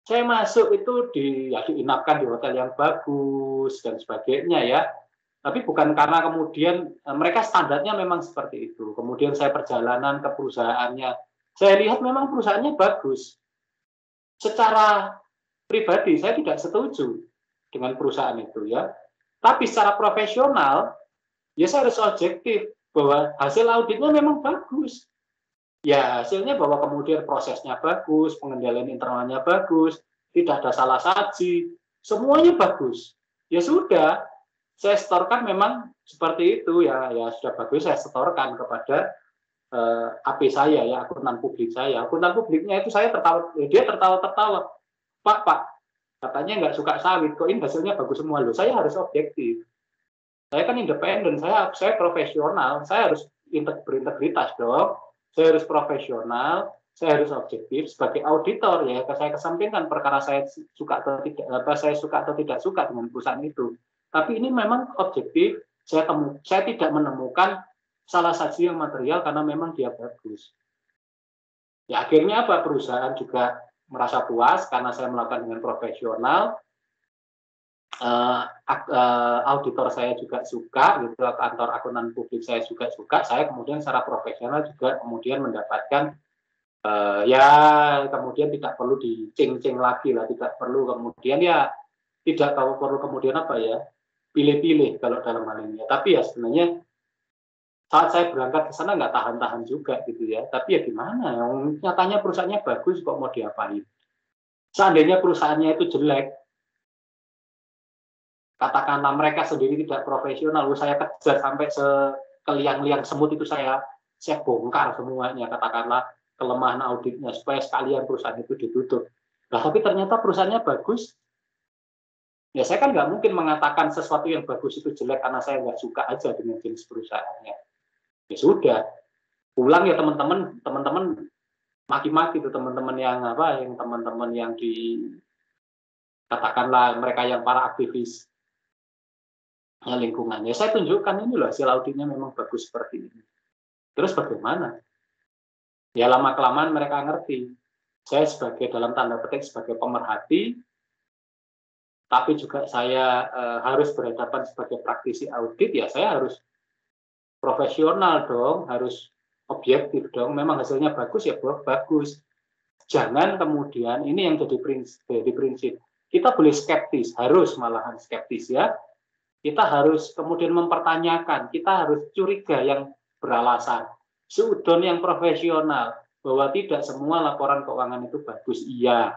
Saya masuk itu diinapkan di hotel yang bagus dan sebagainya ya. Tapi bukan karena kemudian mereka standarnya memang seperti itu. Kemudian saya perjalanan ke perusahaannya, saya lihat memang perusahaannya bagus. Secara pribadi saya tidak setuju dengan perusahaan itu ya. Tapi secara profesional ya saya harus objektif bahwa hasil auditnya memang bagus. Ya hasilnya bahwa kemudian prosesnya bagus, pengendalian internalnya bagus, tidak ada salah saji, semuanya bagus. Ya sudah, saya setorkan memang seperti itu ya sudah bagus, saya setorkan kepada AP saya ya, akuntan publik saya. Akuntan publiknya itu saya tertawa, dia tertawa-tertawa. Pak, katanya nggak suka sawit, kok ini hasilnya bagus semua loh. Saya harus objektif. Saya kan independen, saya profesional, saya harus berintegritas dong. Saya harus profesional, saya harus objektif sebagai auditor ya. Saya kesampingkan perkara saya suka atau tidak suka dengan perusahaan itu. Tapi ini memang objektif. Saya tidak menemukan salah saji yang material karena memang dia bagus. Ya akhirnya apa, perusahaan juga merasa puas karena saya melakukan dengan profesional. Auditor saya juga suka gitu, kantor akuntan publik saya juga suka. Saya kemudian secara profesional juga kemudian mendapatkan ya kemudian tidak perlu dicing-cing lagi lah, tidak perlu kemudian ya tidak perlu kemudian apa ya, pilih-pilih kalau dalam hal ini. Tapi ya sebenarnya saat saya berangkat ke sana nggak tahan-tahan juga gitu ya. Tapi ya gimana, nyatanya perusahaannya bagus kok mau diapain. Seandainya perusahaannya itu jelek, katakanlah mereka sendiri tidak profesional, saya kejar sampai sekeliang-liang semut itu saya bongkar semuanya, katakanlah kelemahan auditnya supaya sekalian perusahaan itu ditutup. Nah, tapi ternyata perusahaannya bagus. Ya saya kan nggak mungkin mengatakan sesuatu yang bagus itu jelek karena saya nggak suka aja dengan jenis perusahaannya. Ya sudah, pulang ya teman-teman maki-maki itu teman-teman yang teman-teman yang katakanlah mereka yang para aktivis lingkungan. Ya saya tunjukkan ini loh hasil auditnya memang bagus seperti ini. Terus bagaimana? Ya lama-kelamaan mereka ngerti. Saya sebagai dalam tanda petik sebagai pemerhati, tapi juga saya harus berhadapan sebagai praktisi audit, ya saya harus profesional dong, harus objektif dong. Memang hasilnya bagus ya bagus. Jangan kemudian ini yang jadi prinsip. Kita boleh skeptis, harus malahan skeptis ya. Kita harus kemudian mempertanyakan, kita harus curiga yang beralasan. Seudon yang profesional, bahwa tidak semua laporan keuangan itu bagus, iya.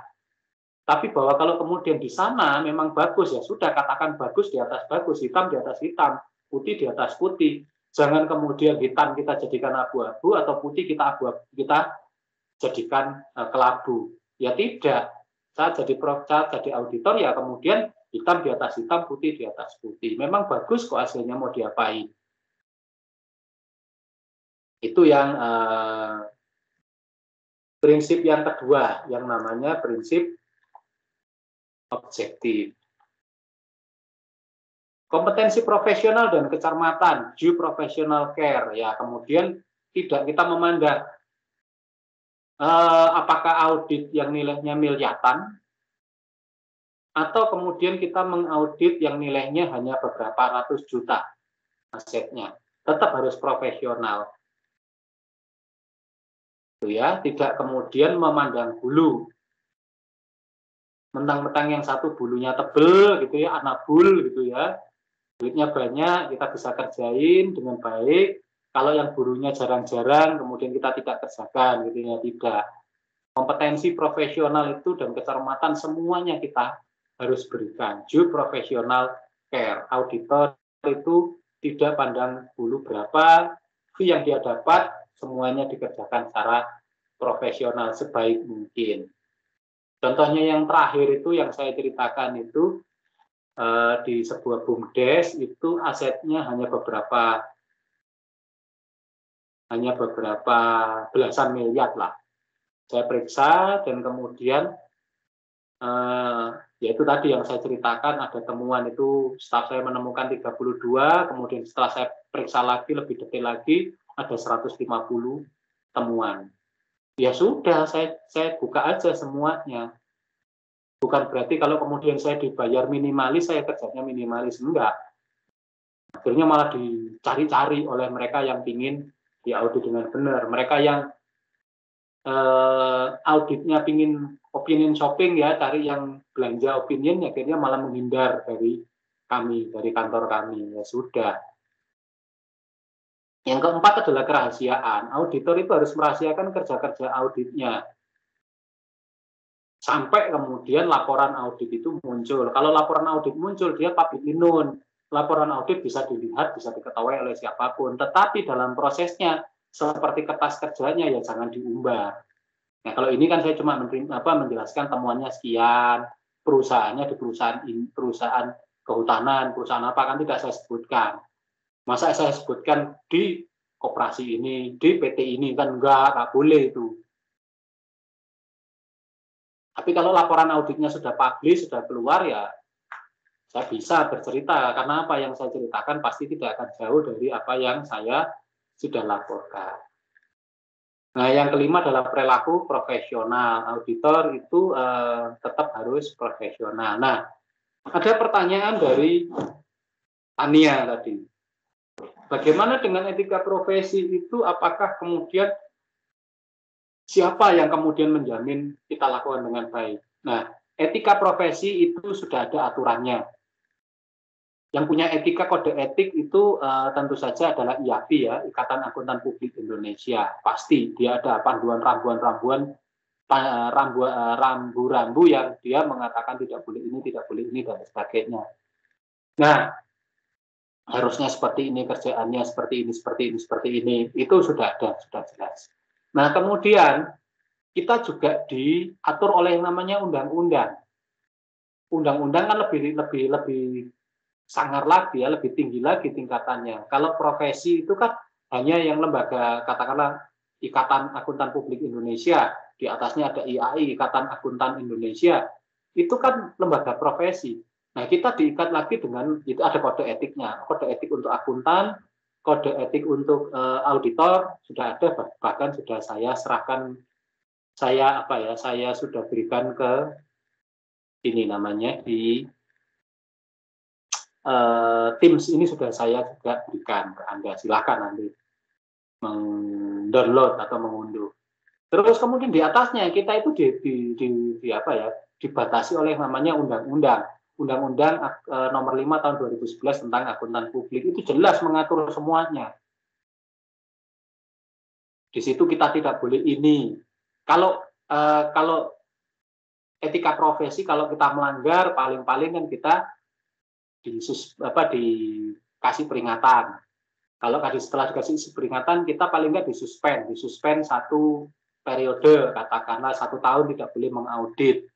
Tapi bahwa kalau kemudian di sana memang bagus, ya sudah katakan bagus di atas bagus, hitam di atas hitam, putih di atas putih. Jangan kemudian hitam kita jadikan abu-abu atau putih kita jadikan kelabu. Ya tidak. Saat jadi auditor ya kemudian hitam di atas hitam, putih di atas putih. Memang bagus kok hasilnya, mau diapain. Itu yang prinsip yang kedua yang namanya prinsip objektif. Kompetensi profesional dan kecermatan, due professional care. Ya, kemudian tidak kita memandang apakah audit yang nilainya miliaran atau kemudian kita mengaudit yang nilainya hanya beberapa ratus juta asetnya. Tetap harus profesional. Itu ya, tidak kemudian memandang bulu. Mentang-mentang yang satu bulunya tebel gitu ya, anabul gitu ya. Duitnya banyak, kita bisa kerjain dengan baik. Kalau yang bulunya jarang-jarang, kemudian kita tidak kerjakan gitu ya, tidak. Kompetensi profesional itu dan kecermatan semuanya kita harus berikan. Due professional care. Auditor itu tidak pandang bulu berapa, fee yang dia dapat, semuanya dikerjakan secara profesional sebaik mungkin. Contohnya yang terakhir itu yang saya ceritakan itu di sebuah BUMDes itu asetnya hanya beberapa belasan miliar lah. Saya periksa dan kemudian yaitu tadi yang saya ceritakan ada temuan itu staf saya menemukan 32, kemudian setelah saya periksa lagi lebih detail lagi ada 150 temuan. Ya sudah, saya buka aja semuanya. Bukan berarti kalau kemudian saya dibayar minimalis, saya kerjanya minimalis. Enggak. Akhirnya malah dicari-cari oleh mereka yang ingin diaudit dengan benar. Mereka yang auditnya ingin opinion shopping ya, cari yang belanja opinion, akhirnya malah menghindar dari kami, dari kantor kami. Ya sudah. Yang keempat adalah kerahasiaan. Auditor itu harus merahasiakan kerja-kerja auditnya. Sampai kemudian laporan audit itu muncul. Kalau laporan audit muncul, dia public known. Laporan audit bisa dilihat, bisa diketahui oleh siapapun. Tetapi dalam prosesnya, seperti kertas kerjanya, ya jangan diumbar. Nah, kalau ini kan saya cuma menjelaskan temuannya sekian, perusahaannya di perusahaan kehutanan, perusahaan apa, kan tidak saya sebutkan. Masa saya sebutkan di koperasi ini, di PT ini, kan enggak boleh itu. Tapi kalau laporan auditnya sudah publish, sudah keluar, ya saya bisa bercerita. Karena apa yang saya ceritakan pasti tidak akan jauh dari apa yang saya sudah laporkan. Nah, yang kelima adalah perilaku profesional. Auditor itu tetap harus profesional. Nah, ada pertanyaan dari Tania tadi. Bagaimana dengan etika profesi itu? Apakah kemudian siapa yang kemudian menjamin kita lakukan dengan baik? Nah, etika profesi itu sudah ada aturannya. Yang punya etika kode etik itu tentu saja adalah IAPI ya, Ikatan Akuntan Publik Indonesia. Pasti dia ada panduan rambu-rambu yang dia mengatakan tidak boleh ini, dan sebagainya. Nah, harusnya seperti ini kerjaannya, seperti ini. Itu sudah ada, sudah jelas. Nah, kemudian kita juga diatur oleh yang namanya undang-undang. Undang-undang kan lebih sangar lagi ya, lebih tinggi lagi tingkatannya. Kalau profesi itu kan hanya yang lembaga, katakanlah Ikatan Akuntan Publik Indonesia, di atasnya ada IAI, Ikatan Akuntan Indonesia, itu kan lembaga profesi. Nah, kita diikat lagi dengan, itu ada kode etiknya, kode etik untuk akuntan, kode etik untuk auditor, sudah ada, bahkan sudah saya serahkan, saya sudah berikan ke ini namanya, di Teams ini sudah saya juga berikan ke Anda. Silakan nanti mendownload atau mengunduh. Terus kemudian di atasnya kita itu dibatasi oleh namanya undang-undang. Undang-undang nomor 5 tahun 2011 tentang akuntan publik itu jelas mengatur semuanya. Di situ kita tidak boleh ini. Kalau etika profesi, kalau kita melanggar, paling-paling kan kita dikasih peringatan. Kalau setelah dikasih peringatan, kita paling nggak disuspend 1 periode, katakanlah 1 tahun tidak boleh mengaudit,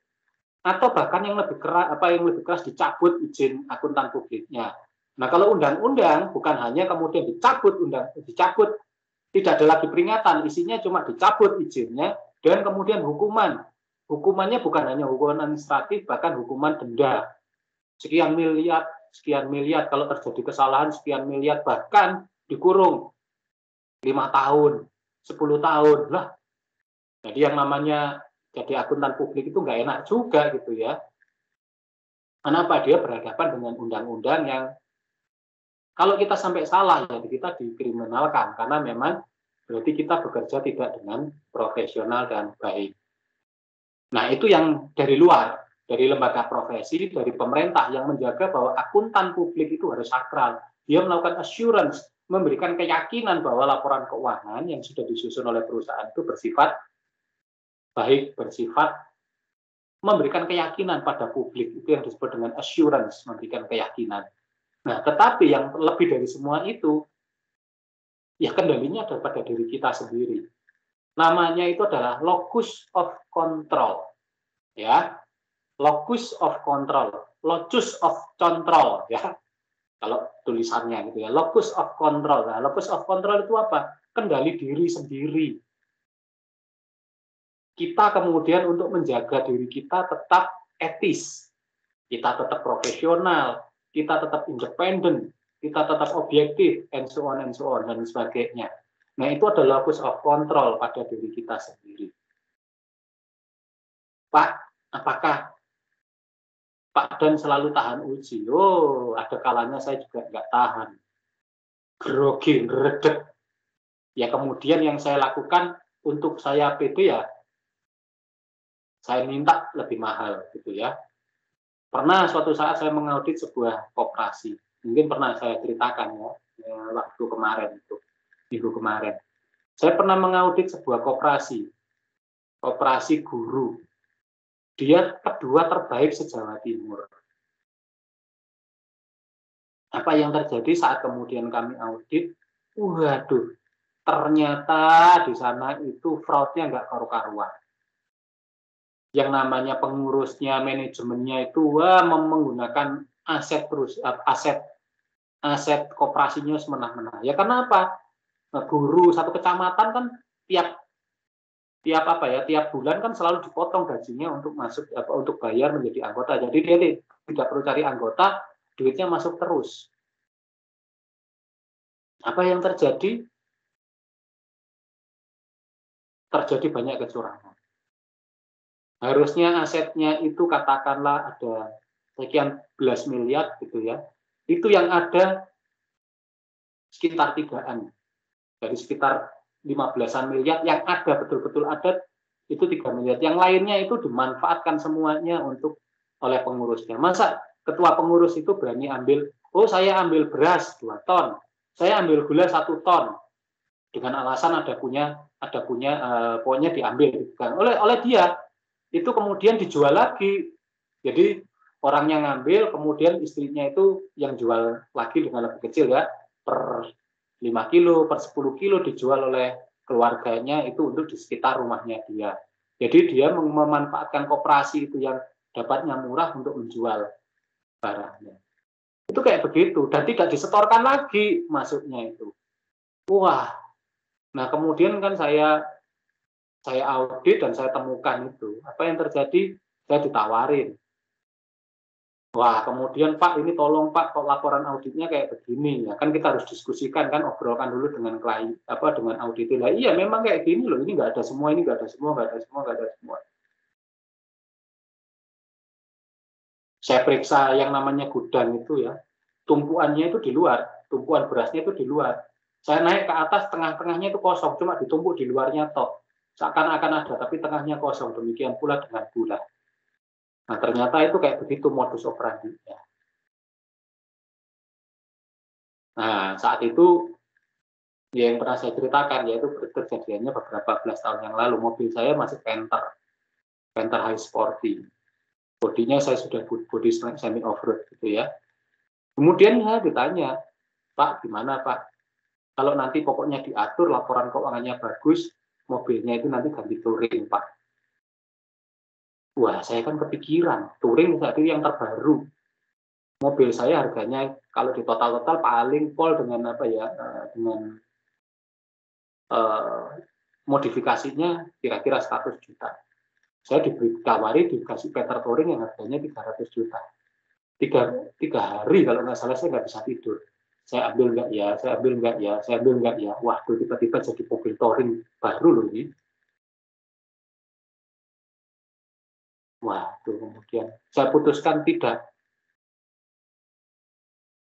atau bahkan yang lebih keras dicabut izin akuntan publiknya. Nah, kalau undang-undang bukan hanya kemudian dicabut, tidak ada lagi peringatan, isinya cuma dicabut izinnya, Dan kemudian hukuman. Hukumannya bukan hanya hukuman administratif, bahkan hukuman denda. Sekian miliar, kalau terjadi kesalahan sekian miliar, bahkan dikurung 5 tahun, 10 tahun. Lah, jadi yang namanya jadi akuntan publik itu nggak enak juga gitu ya. Kenapa? Dia berhadapan dengan undang-undang yang kalau kita sampai salah, jadi kita dikriminalkan karena memang berarti kita bekerja tidak dengan profesional dan baik. Nah, itu yang dari luar, dari lembaga profesi, dari pemerintah yang menjaga bahwa akuntan publik itu harus sakral. Dia melakukan assurance, memberikan keyakinan bahwa laporan keuangan yang sudah disusun oleh perusahaan itu bersifat baik, bersifat memberikan keyakinan pada publik. Itu yang disebut dengan assurance, memberikan keyakinan. Nah, tetapi yang lebih dari semua itu, ya kendalinya ada pada diri kita sendiri. Namanya itu adalah locus of control. Ya. Locus of control, locus of control ya. Kalau tulisannya gitu ya, locus of control. Nah, locus of control itu apa? Kendali diri sendiri. Kita kemudian untuk menjaga diri kita tetap etis. Kita tetap profesional, kita tetap independen, kita tetap objektif, and so on, dan sebagainya. Nah, itu adalah locus of control pada diri kita sendiri. Pak, apakah Pak Dan selalu tahan uji? Oh, ada kalanya saya juga nggak tahan. Grogi, ngeredek. Ya, kemudian yang saya lakukan untuk saya pede ya, saya minta lebih mahal gitu ya. Pernah suatu saat saya mengaudit sebuah koperasi. Mungkin pernah saya ceritakan ya waktu kemarin itu, minggu kemarin. Saya pernah mengaudit sebuah koperasi guru. Dia kedua terbaik se-Jawa Timur. Apa yang terjadi saat kemudian kami audit? Waduh, ternyata di sana itu fraudnya nggak karu-karuan. Yang namanya pengurusnya, manajemennya itu menggunakan aset koperasinya semena-mena. Ya karena apa? Nah, guru satu kecamatan kan tiap bulan kan selalu dipotong gajinya untuk masuk untuk bayar menjadi anggota. Jadi dia tidak perlu cari anggota, duitnya masuk terus. Apa yang terjadi? Terjadi banyak kecurangan. Harusnya asetnya itu katakanlah ada sekian belas miliar gitu ya. Itu yang ada sekitar 3-an. Dari sekitar 15-an miliar yang ada betul-betul ada itu 3 miliar. Yang lainnya itu dimanfaatkan semuanya oleh pengurusnya. Masa ketua pengurus itu berani ambil, oh saya ambil beras 2 ton, saya ambil gula 1 ton, dengan alasan ada punya pokoknya diambil kan oleh dia. Itu kemudian dijual lagi. Jadi orang yang ngambil, kemudian istrinya itu yang jual lagi dengan lebih kecil ya, per 5 kilo, per 10 kilo dijual oleh keluarganya itu untuk di sekitar rumahnya dia. Jadi dia memanfaatkan koperasi itu yang dapatnya murah untuk menjual barangnya. Itu kayak begitu, dan tidak disetorkan lagi masuknya itu. Wah, nah kemudian kan saya audit dan saya temukan itu. Apa yang terjadi? Saya ditawarin. Wah, kemudian Pak, ini tolong Pak, kok laporan auditnya kayak begini ya. Kan kita harus diskusikan kan, obrolkan dulu dengan klien, dengan auditor. Lah iya, memang kayak gini loh. Ini nggak ada semua, ini nggak ada semua, nggak ada semua, nggak ada semua. Saya periksa yang namanya gudang itu ya. Tumpuannya itu di luar, tumpuan berasnya itu di luar. Saya naik ke atas, tengah-tengahnya itu kosong, cuma ditumpuk di luarnya tok. Seakan-akan ada, tapi tengahnya kosong. Demikian pula dengan gula. Nah, ternyata itu kayak begitu modus operandinya. Nah, saat itu ya yang pernah saya ceritakan, yaitu kejadiannya beberapa belas tahun yang lalu. Mobil saya masih Panther High Sporty. Bodinya saya sudah body semi off-road gitu ya. Kemudian saya ditanya, Pak, gimana Pak? Kalau nanti pokoknya diatur, laporan keuangannya bagus, mobilnya itu nanti ganti touring, Pak. Wah, saya kan kepikiran, touring saat itu yang terbaru. Mobil saya harganya kalau di total paling pol dengan modifikasinya kira-kira 100 juta. Saya dikasih Peter Touring yang harganya 300 juta. Tiga hari kalau nggak salah saya nggak bisa tidur. Saya ambil nggak ya, saya ambil nggak ya, saya ambil nggak ya. Waduh, tiba-tiba jadi mobil touring baru loh ini. Waduh, kemudian saya putuskan tidak.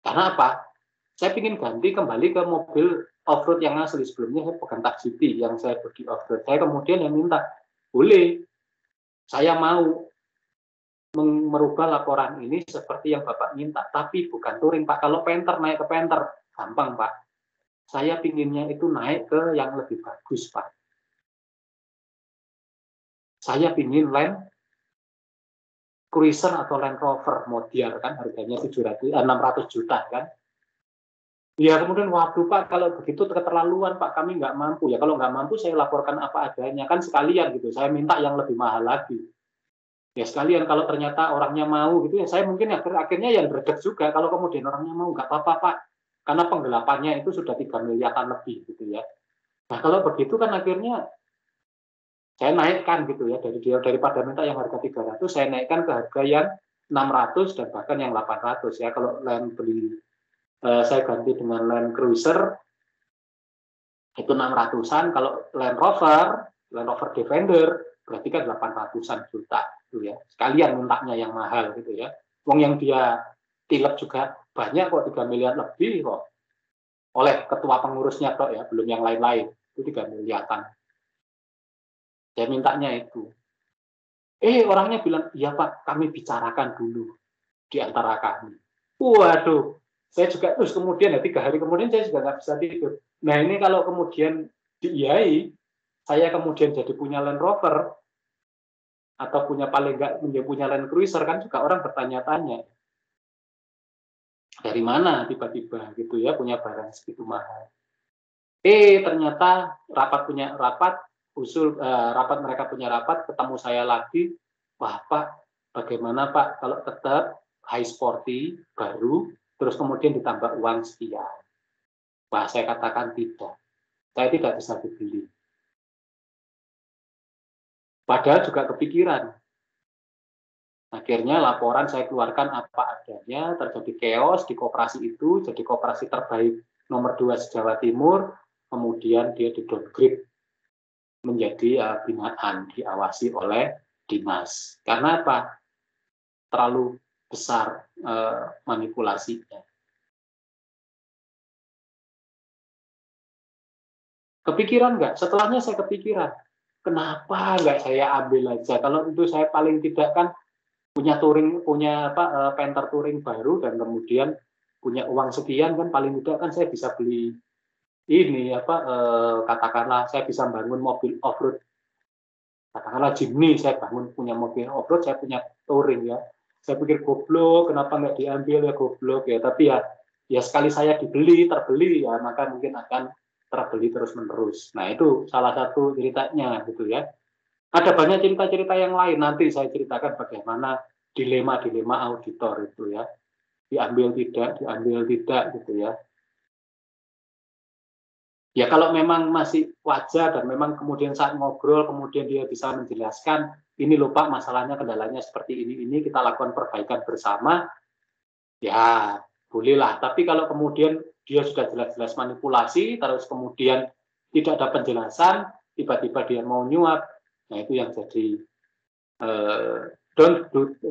Karena apa? Saya ingin ganti kembali ke mobil off-road yang asli. Sebelumnya saya pegang Taxity yang saya pergi off-road. Saya kemudian yang minta, boleh, saya mau merubah laporan ini seperti yang Bapak minta, tapi bukan touring, Pak. Kalau Panther naik ke Panther, gampang, Pak. Saya pinginnya itu naik ke yang lebih bagus, Pak. Saya pingin Land Cruiser atau Land Rover Modiar, kan harganya 600 juta, kan. Ya, kemudian, waduh, Pak, kalau begitu keterlaluan, Pak, kami nggak mampu. Ya, kalau nggak mampu, saya laporkan apa adanya. Kan sekalian, gitu. Saya minta yang lebih mahal lagi. Ya sekalian kalau ternyata orangnya mau gitu ya saya mungkin akhirnya yang greget juga kalau kemudian orangnya mau nggak apa-apa Pak karena penggelapannya itu sudah 3 miliaran lebih gitu ya. Nah kalau begitu kan akhirnya saya naikkan gitu ya daripada minta yang harga 300 saya naikkan ke harga yang 600 dan bahkan yang 800 ya. Kalau Land beli saya ganti dengan Land Cruiser itu 600-an, kalau Land Rover Defender berarti kan 800-an juta gitu ya. Sekalian mintanya yang mahal gitu ya. Wong yang dia tilep juga banyak kok 3 miliar lebih kok. Oleh ketua pengurusnya kok ya, belum yang lain-lain. Itu 3 miliaran. Saya mintanya itu. Orangnya bilang, "Iya Pak, kami bicarakan dulu di antara kami." Waduh, saya juga terus kemudian ya 3 hari kemudian saya juga nggak bisa tidur. Nah, ini kalau kemudian diiyai, saya kemudian jadi punya Land Rover atau paling nggak punya Land Cruiser kan juga orang bertanya-tanya dari mana tiba-tiba gitu ya punya barang segitu mahal. Ternyata rapat mereka punya rapat ketemu saya lagi, wah Pak bagaimana Pak kalau tetap high sporty baru terus kemudian ditambah uang sekian. Wah saya katakan tidak, saya tidak bisa dibeli. Padahal juga kepikiran. Akhirnya laporan saya keluarkan apa adanya, terjadi chaos di koperasi itu, jadi koperasi terbaik nomor 2 se-Jawa Timur, kemudian dia di-downgrade menjadi binaan, diawasi oleh dinas. Karena apa? Terlalu besar manipulasinya. Kepikiran nggak? Setelahnya saya kepikiran, kenapa nggak saya ambil aja? Kalau itu saya paling tidak kan punya Panther touring baru dan kemudian punya uang sekian kan paling tidak kan saya bisa beli ini katakanlah saya bisa bangun mobil off-road. Katakanlah Jimny saya punya mobil off-road, saya punya touring ya. Saya pikir goblok, kenapa nggak diambil ya goblok ya. Tapi ya sekali saya terbeli ya maka mungkin akan terbeli terus-menerus. Nah, itu salah satu ceritanya gitu ya. Ada banyak cerita-cerita yang lain, nanti saya ceritakan bagaimana dilema-dilema auditor itu ya. Diambil tidak gitu ya. Ya kalau memang masih wajar dan memang kemudian saat ngobrol kemudian dia bisa menjelaskan, ini loh Pak masalahnya kendalanya seperti ini kita lakukan perbaikan bersama, ya bolehlah. Tapi kalau kemudian dia sudah jelas-jelas manipulasi, terus kemudian tidak ada penjelasan, tiba-tiba dia mau nyuap, nah itu yang jadi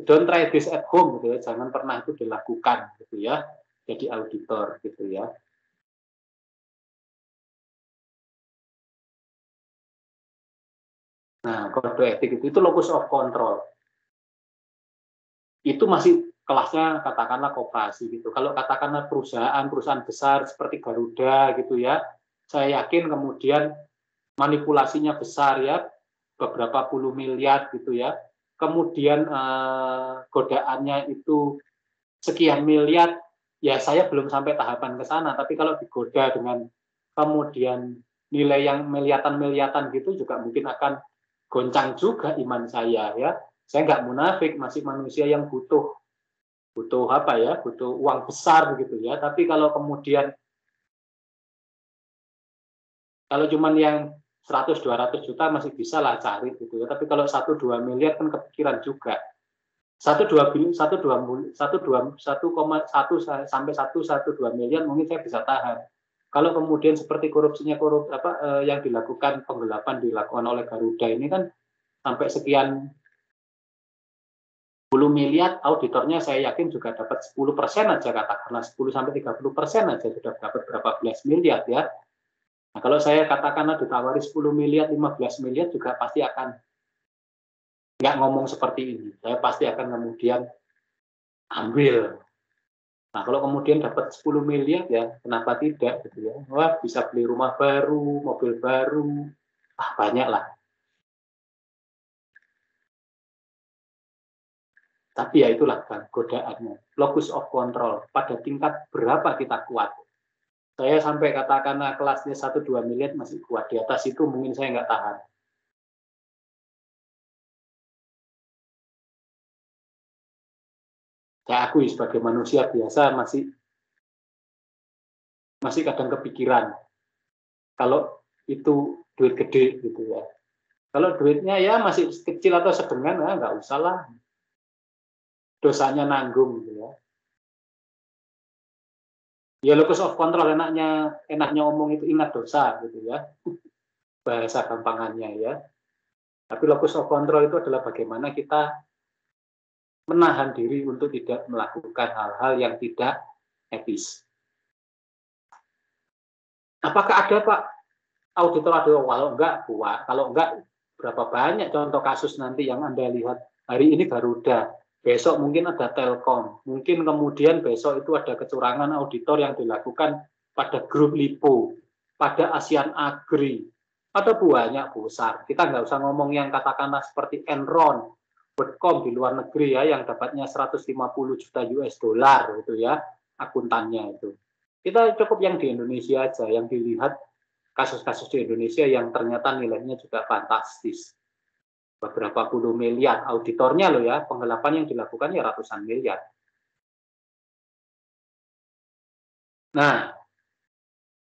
don't try this at home gitu ya, jangan pernah itu dilakukan gitu ya, jadi auditor gitu ya. Nah, kode etik itu locus of control. Itu masih kelasnya katakanlah koperasi gitu. Kalau katakanlah perusahaan besar seperti Garuda gitu ya, saya yakin kemudian manipulasinya besar ya, beberapa puluh miliar gitu ya. Kemudian godaannya itu sekian miliar, ya saya belum sampai tahapan ke sana. Tapi kalau digoda dengan kemudian nilai yang miliatan gitu juga mungkin akan goncang juga iman saya ya. Saya nggak munafik, masih manusia yang butuh uang besar gitu ya. Tapi kalau kemudian cuman yang 100-200 juta masih bisa lah cari gitu ya. Tapi kalau 1-2 miliar kan kepikiran juga. 1,1 sampai 1,2 miliar mungkin saya bisa tahan. Kalau kemudian seperti yang dilakukan penggelapan dilakukan oleh Garuda ini kan sampai sekian 10 miliar, auditornya saya yakin juga dapat 10% aja, katakanlah 10-30% aja sudah dapat berapa belas miliar ya. Nah, kalau saya katakanlah ditawari 10 miliar, 15 miliar juga pasti akan nggak ngomong seperti ini. Saya pasti akan kemudian ambil. Nah, kalau kemudian dapat 10 miliar ya, kenapa tidak gitu ya. Wah, bisa beli rumah baru, mobil baru, banyak lah. Tapi ya itulah kan godaannya. Locus of control, pada tingkat berapa kita kuat. Saya sampai katakanlah kelasnya 1-2 miliar masih kuat. Di atas itu mungkin saya nggak tahan. Saya akui sebagai manusia biasa masih kadang kepikiran kalau itu duit gede gitu ya. Kalau duitnya ya masih kecil atau sedengan, nggak usah lah. Dosanya nanggung gitu ya. Ya locus of control enaknya ngomong itu ingat dosa gitu ya. Bahasa gampangannya ya. Tapi locus of control itu adalah bagaimana kita menahan diri untuk tidak melakukan hal-hal yang tidak etis. Apakah ada Pak auditor kalau enggak buat, kalau enggak berapa banyak contoh kasus nanti yang Anda lihat hari ini Garuda, besok mungkin ada Telkom, mungkin kemudian besok itu ada kecurangan auditor yang dilakukan pada grup Lipo, pada Asian Agri, ada banyak besar. Kita nggak usah ngomong yang katakanlah seperti Enron, Worldcom di luar negeri ya, yang dapatnya 150 juta US dollar gitu ya, akuntannya itu. Kita cukup yang di Indonesia aja, yang dilihat kasus-kasus di Indonesia yang ternyata nilainya juga fantastis. Beberapa puluh miliar, auditornya loh ya, penggelapan yang dilakukan ya ratusan miliar. Nah,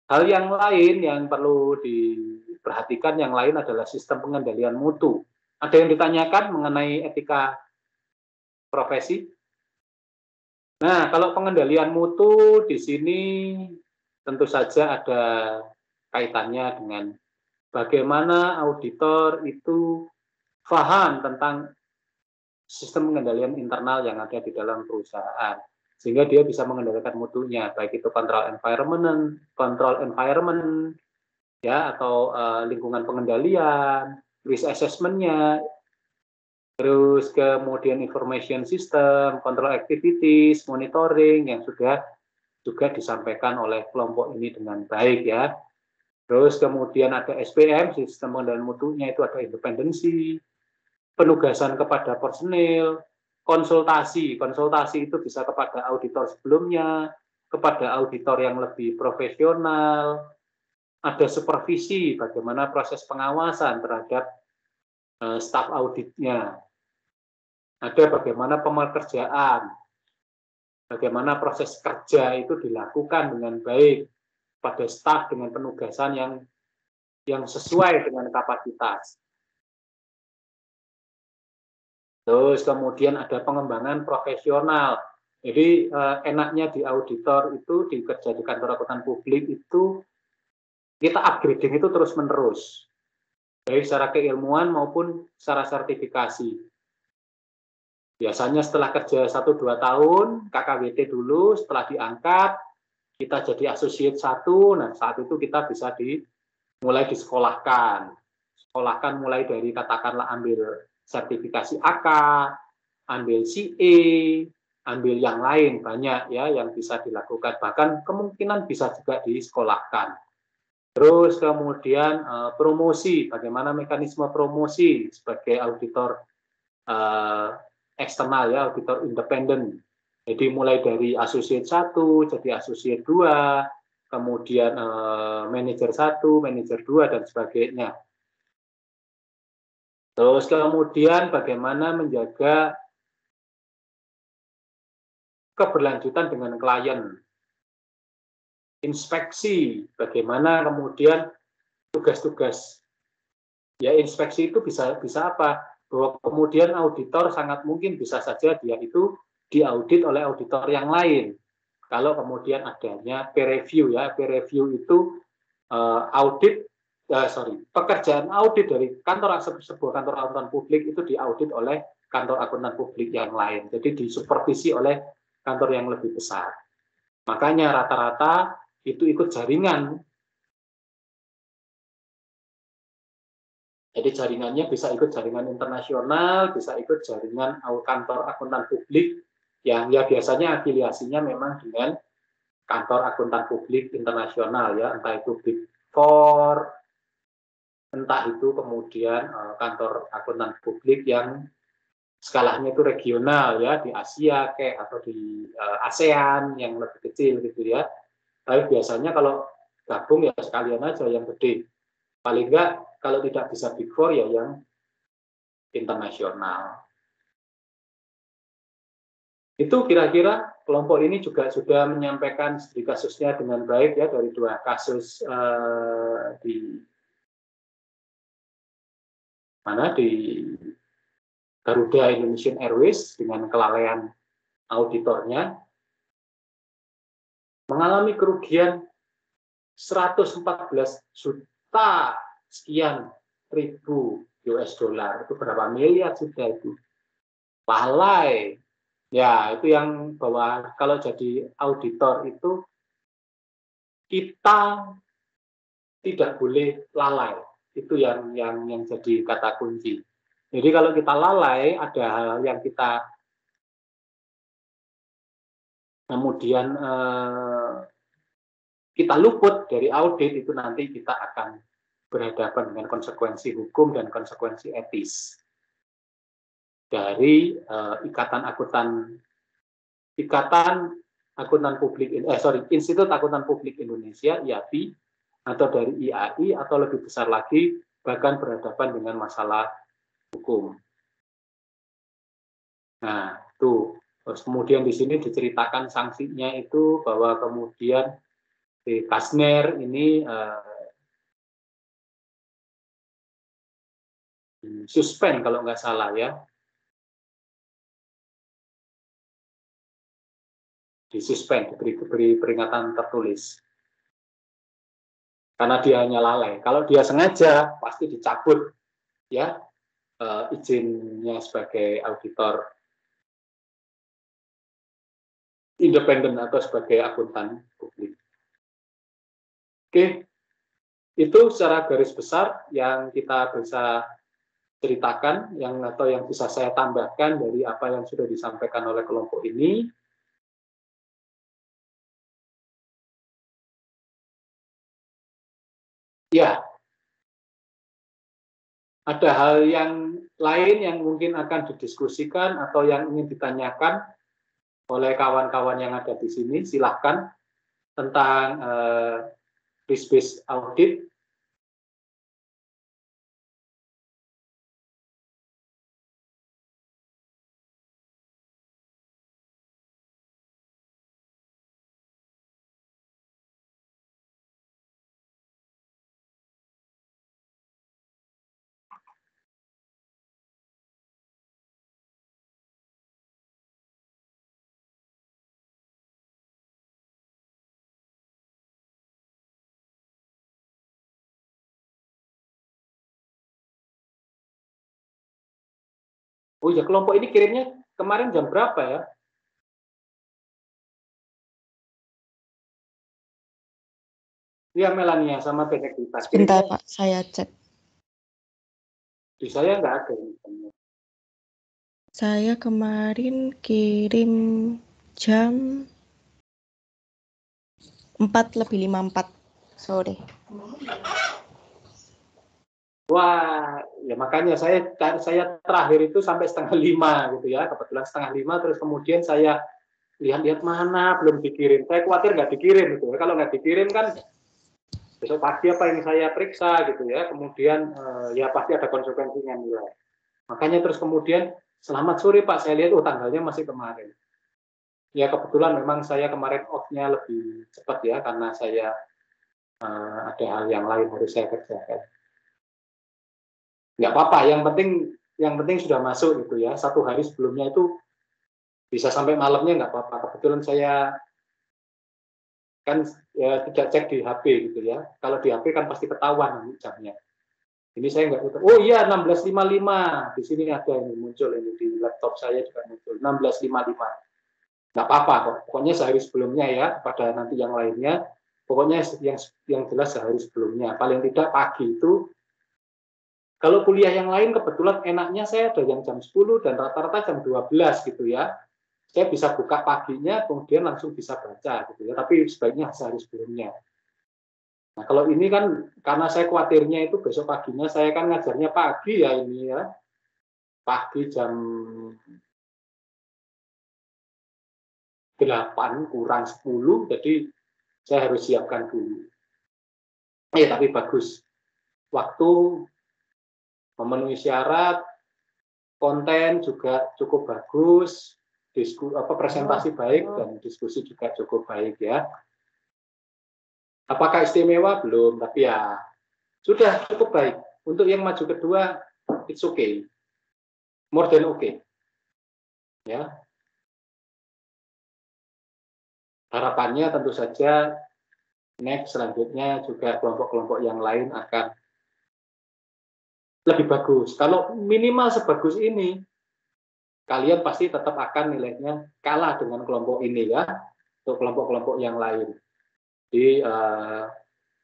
hal yang lain yang perlu diperhatikan yang lain adalah sistem pengendalian mutu. Ada yang ditanyakan mengenai etika profesi? Nah, kalau pengendalian mutu di sini tentu saja ada kaitannya dengan bagaimana auditor itu paham tentang sistem pengendalian internal yang ada di dalam perusahaan. Sehingga dia bisa mengendalikan mutunya, baik itu control environment, ya, atau lingkungan pengendalian, risk assessment-nya, terus kemudian information system, control activities, monitoring yang sudah juga disampaikan oleh kelompok ini dengan baik ya. Terus kemudian ada SPM, sistem pengendalian mutunya itu ada independensi, penugasan kepada personil, konsultasi itu bisa kepada auditor sebelumnya, kepada auditor yang lebih profesional, ada supervisi, bagaimana proses pengawasan terhadap staf auditnya, ada bagaimana pekerjaan, bagaimana proses kerja itu dilakukan dengan baik pada staf dengan penugasan yang sesuai dengan kapasitas. Terus kemudian ada pengembangan profesional. Jadi enaknya di auditor itu kerja di kantor akuntan publik itu kita upgrading itu terus-menerus. Baik secara keilmuan maupun secara sertifikasi. Biasanya setelah kerja 1-2 tahun, KKWT dulu, setelah diangkat, kita jadi associate 1, nah saat itu kita bisa mulai disekolahkan. Sekolahkan mulai dari katakanlah ambil sertifikasi AK, ambil CE, ambil yang lain banyak ya yang bisa dilakukan. Bahkan kemungkinan bisa juga disekolahkan. Terus kemudian promosi, bagaimana mekanisme promosi sebagai auditor eksternal ya, auditor independen. Jadi mulai dari associate 1 jadi associate 2, kemudian manajer 1, manajer 2 dan sebagainya. Terus kemudian bagaimana menjaga keberlanjutan dengan klien. Inspeksi, bagaimana kemudian tugas-tugas Ya, inspeksi itu bisa apa? Bahwa kemudian auditor sangat mungkin bisa saja dia itu diaudit oleh auditor yang lain. Kalau kemudian adanya peer review ya, peer review itu pekerjaan audit dari sebuah kantor akuntan publik itu diaudit oleh kantor akuntan publik yang lain. Jadi disupervisi oleh kantor yang lebih besar. Makanya rata-rata itu ikut jaringan. Jadi jaringannya bisa ikut jaringan internasional, bisa ikut jaringan kantor akuntan publik yang ya biasanya afiliasinya memang dengan kantor akuntan publik internasional ya, entah itu Big Four, entah itu kemudian kantor akuntan publik yang skalanya itu regional ya, di Asia kayak atau di ASEAN yang lebih kecil gitu ya. Tapi biasanya kalau gabung ya sekalian aja yang gede. Paling enggak kalau tidak bisa Big Four ya yang internasional. Itu kira-kira kelompok ini juga sudah menyampaikan studi kasusnya dengan baik ya, dari 2 kasus di Garuda Indonesian Airways dengan kelalaian auditornya mengalami kerugian 114 juta sekian ribu US dollar. Itu berapa miliar sudah itu. Lalai. Ya, itu yang bahwa kalau jadi auditor itu kita tidak boleh lalai. Itu yang jadi kata kunci. Jadi kalau kita lalai, ada hal yang kita kemudian kita luput dari audit, itu nanti kita akan berhadapan dengan konsekuensi hukum dan konsekuensi etis dari Institut Akuntan Publik Indonesia (IAPI) atau dari IAI, atau lebih besar lagi bahkan berhadapan dengan masalah hukum. Nah, itu. Terus kemudian di sini diceritakan sanksinya itu bahwa kemudian di Kasner ini suspend kalau nggak salah ya. Disuspend, diberi peringatan tertulis. Karena dia hanya lalai. Kalau dia sengaja, pasti dicabut ya izinnya sebagai auditor independen atau sebagai akuntan publik. Oke, itu secara garis besar yang kita bisa ceritakan, atau yang bisa saya tambahkan dari apa yang sudah disampaikan oleh kelompok ini. Ya, ada hal yang lain yang mungkin akan didiskusikan atau yang ingin ditanyakan oleh kawan-kawan yang ada di sini, silahkan, tentang risk-based audit. Oh ya, kelompok ini kirimnya kemarin jam berapa ya? Iya, Melania sama Benedita. Sebentar Pak, saya cek. Di saya nggak ada. Saya kemarin kirim jam 4:54 sore. Wah, ya makanya saya terakhir itu sampai 4:30 gitu ya, kebetulan 4:30, terus kemudian saya lihat-lihat mana belum dikirim. Saya khawatir nggak dikirim gitu ya. Kalau nggak dikirim kan besok pagi apa yang saya periksa gitu ya. Kemudian ya pasti ada konsekuensinya nilai. Makanya terus kemudian selamat sore Pak, saya lihat tanggalnya masih kemarin. Ya kebetulan memang saya kemarin off-nya lebih cepat ya, karena saya ada hal yang lain harus saya kerjakan. nggak apa-apa. Yang penting sudah masuk gitu ya. 1 hari sebelumnya itu bisa sampai malamnya nggak apa-apa. Kebetulan saya kan ya, tidak cek di HP gitu ya. Kalau di HP kan pasti ketahuan jamnya. Ini saya nggak tahu. Oh iya 16.55. Di sini ada ini muncul ini di laptop saya juga muncul 16.55. Nggak apa-apa kok. Pokoknya sehari sebelumnya ya. Pada nanti yang lainnya. Pokoknya yang jelas sehari sebelumnya. Paling tidak pagi itu. Kalau kuliah yang lain kebetulan enaknya saya ada yang jam 10 dan rata-rata jam 12 gitu ya. Saya bisa buka paginya, kemudian langsung bisa baca gitu ya. Tapi sebaiknya sehari sebelumnya. Nah kalau ini kan karena saya khawatirnya itu besok paginya saya kan ngajarnya pagi ya ini ya. Pagi jam 8 kurang 10, jadi saya harus siapkan dulu. Tapi bagus. Waktu memenuhi syarat, konten juga cukup bagus, presentasi baik dan diskusi juga cukup baik ya. Apakah istimewa? Belum, tapi ya sudah cukup baik. Untuk yang maju kedua, it's okay, more than okay. Ya. Harapannya tentu saja next selanjutnya juga kelompok-kelompok yang lain akan lebih bagus. Kalau minimal sebagus ini, kalian pasti tetap akan nilainya kalah dengan kelompok ini ya, untuk kelompok-kelompok yang lain. Jadi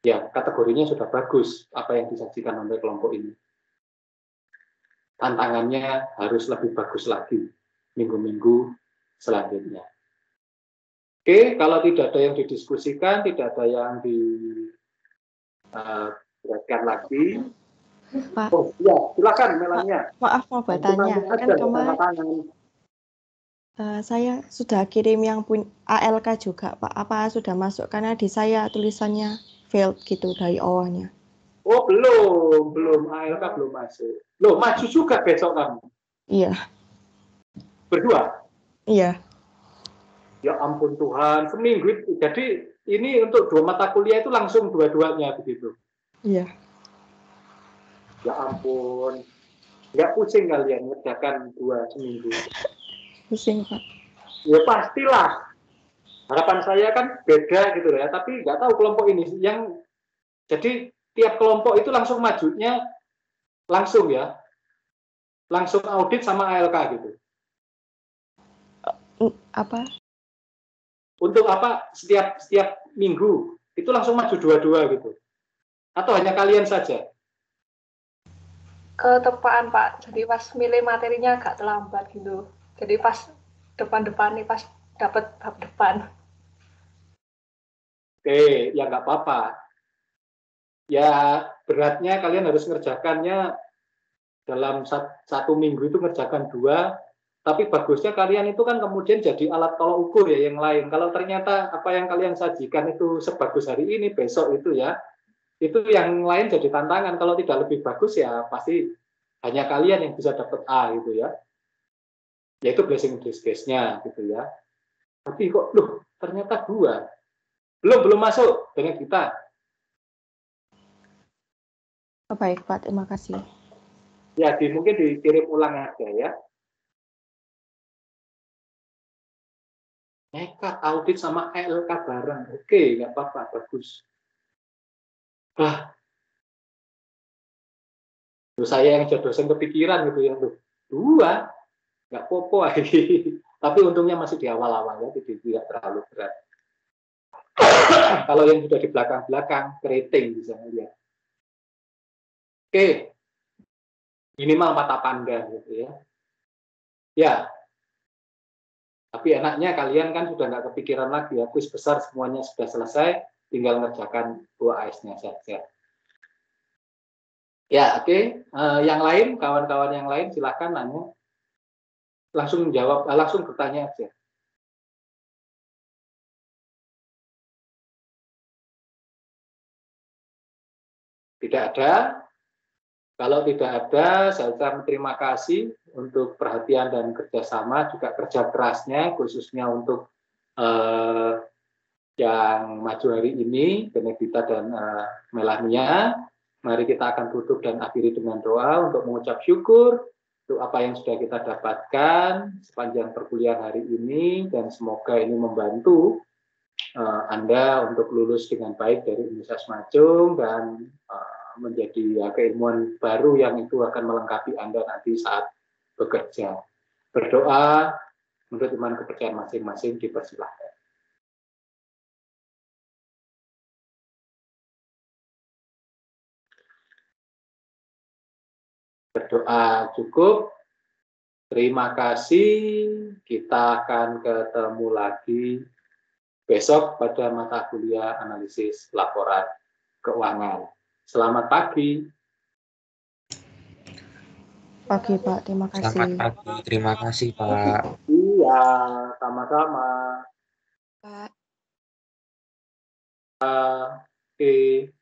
ya kategorinya sudah bagus apa yang disajikan oleh kelompok ini. Tantangannya harus lebih bagus lagi minggu-minggu selanjutnya. Oke, kalau tidak ada yang didiskusikan, tidak ada yang diberatkan lagi. Pak. Oh iya, silakan Melania. Maaf mau bertanya, kan kemarin saya sudah kirim yang ALK juga Pak. Apa sudah masuk? Karena di saya tulisannya failed gitu dari awalnya. Oh belum ALK belum masuk. Loh maju juga besok kamu? Iya. Berdua? Iya. Ya ampun Tuhan, seminggu. Jadi ini untuk 2 mata kuliah itu langsung dua-duanya begitu? Iya. Ya ampun, nggak pusing kalian ngerjakan 2 seminggu? Pusing Pak. Ya pastilah. Harapan saya kan beda gitu ya, tapi nggak tahu kelompok ini yang jadi tiap kelompok itu langsung majunya langsung ya, langsung audit sama ALK gitu. Apa? Untuk apa? Setiap minggu itu langsung maju 2-2 gitu, atau hanya kalian saja? Ketepaan Pak, jadi pas milih materinya agak terlambat gitu. Jadi pas depan-depan nih, pas dapat bab depan. Oke, ya nggak apa-apa. Ya beratnya kalian harus ngerjakannya dalam 1 minggu itu ngerjakan 2, tapi bagusnya kalian itu kan kemudian jadi alat tolak ukur ya yang lain. Kalau ternyata apa yang kalian sajikan itu sebagus hari ini, besok itu ya, itu yang lain jadi tantangan. Kalau tidak lebih bagus ya pasti hanya kalian yang bisa dapat A gitu ya. Yaitu blessing in disguise-nya gitu ya. Tapi kok loh ternyata 2. Belum masuk dengan kita. Oh, baik Pak, terima kasih. Ya, mungkin dikirim ulang aja ya. Nekat audit sama ALK bareng. Oke, nggak apa-apa, bagus. Saya yang jadi dosen kepikiran gitu ya, 2 nggak popo lagi. Tapi untungnya masih di awal-awal ya, tidak terlalu berat. Kalau yang sudah di belakang-belakang, keriting bisa lihat. Oke, minimal mata pandang gitu ya. Ya, tapi enaknya kalian kan sudah nggak kepikiran lagi ya, kuis besar semuanya sudah selesai, tinggal ngerjakan 2 AS-nya saja. Ya, oke. Yang lain, kawan-kawan yang lain silakan nanya. Langsung jawab, langsung bertanya aja. Tidak ada. Kalau tidak ada, saya ucapkan terima kasih untuk perhatian dan kerjasama, juga kerja kerasnya, khususnya untuk yang maju hari ini, Benedita dan Melania. Mari kita akan tutup dan akhiri dengan doa untuk mengucap syukur untuk apa yang sudah kita dapatkan sepanjang perkuliahan hari ini, dan semoga ini membantu Anda untuk lulus dengan baik dari Universitas Majung dan menjadi keilmuan baru yang itu akan melengkapi Anda nanti saat bekerja. Berdoa menurut iman kepercayaan masing-masing, dipersilahkan. Berdoa cukup. Terima kasih. Kita akan ketemu lagi besok pada mata kuliah analisis laporan keuangan. Selamat pagi. Pagi Pak, terima kasih. Selamat pagi, terima kasih Pak. Iya, sama-sama. Pak. Oke.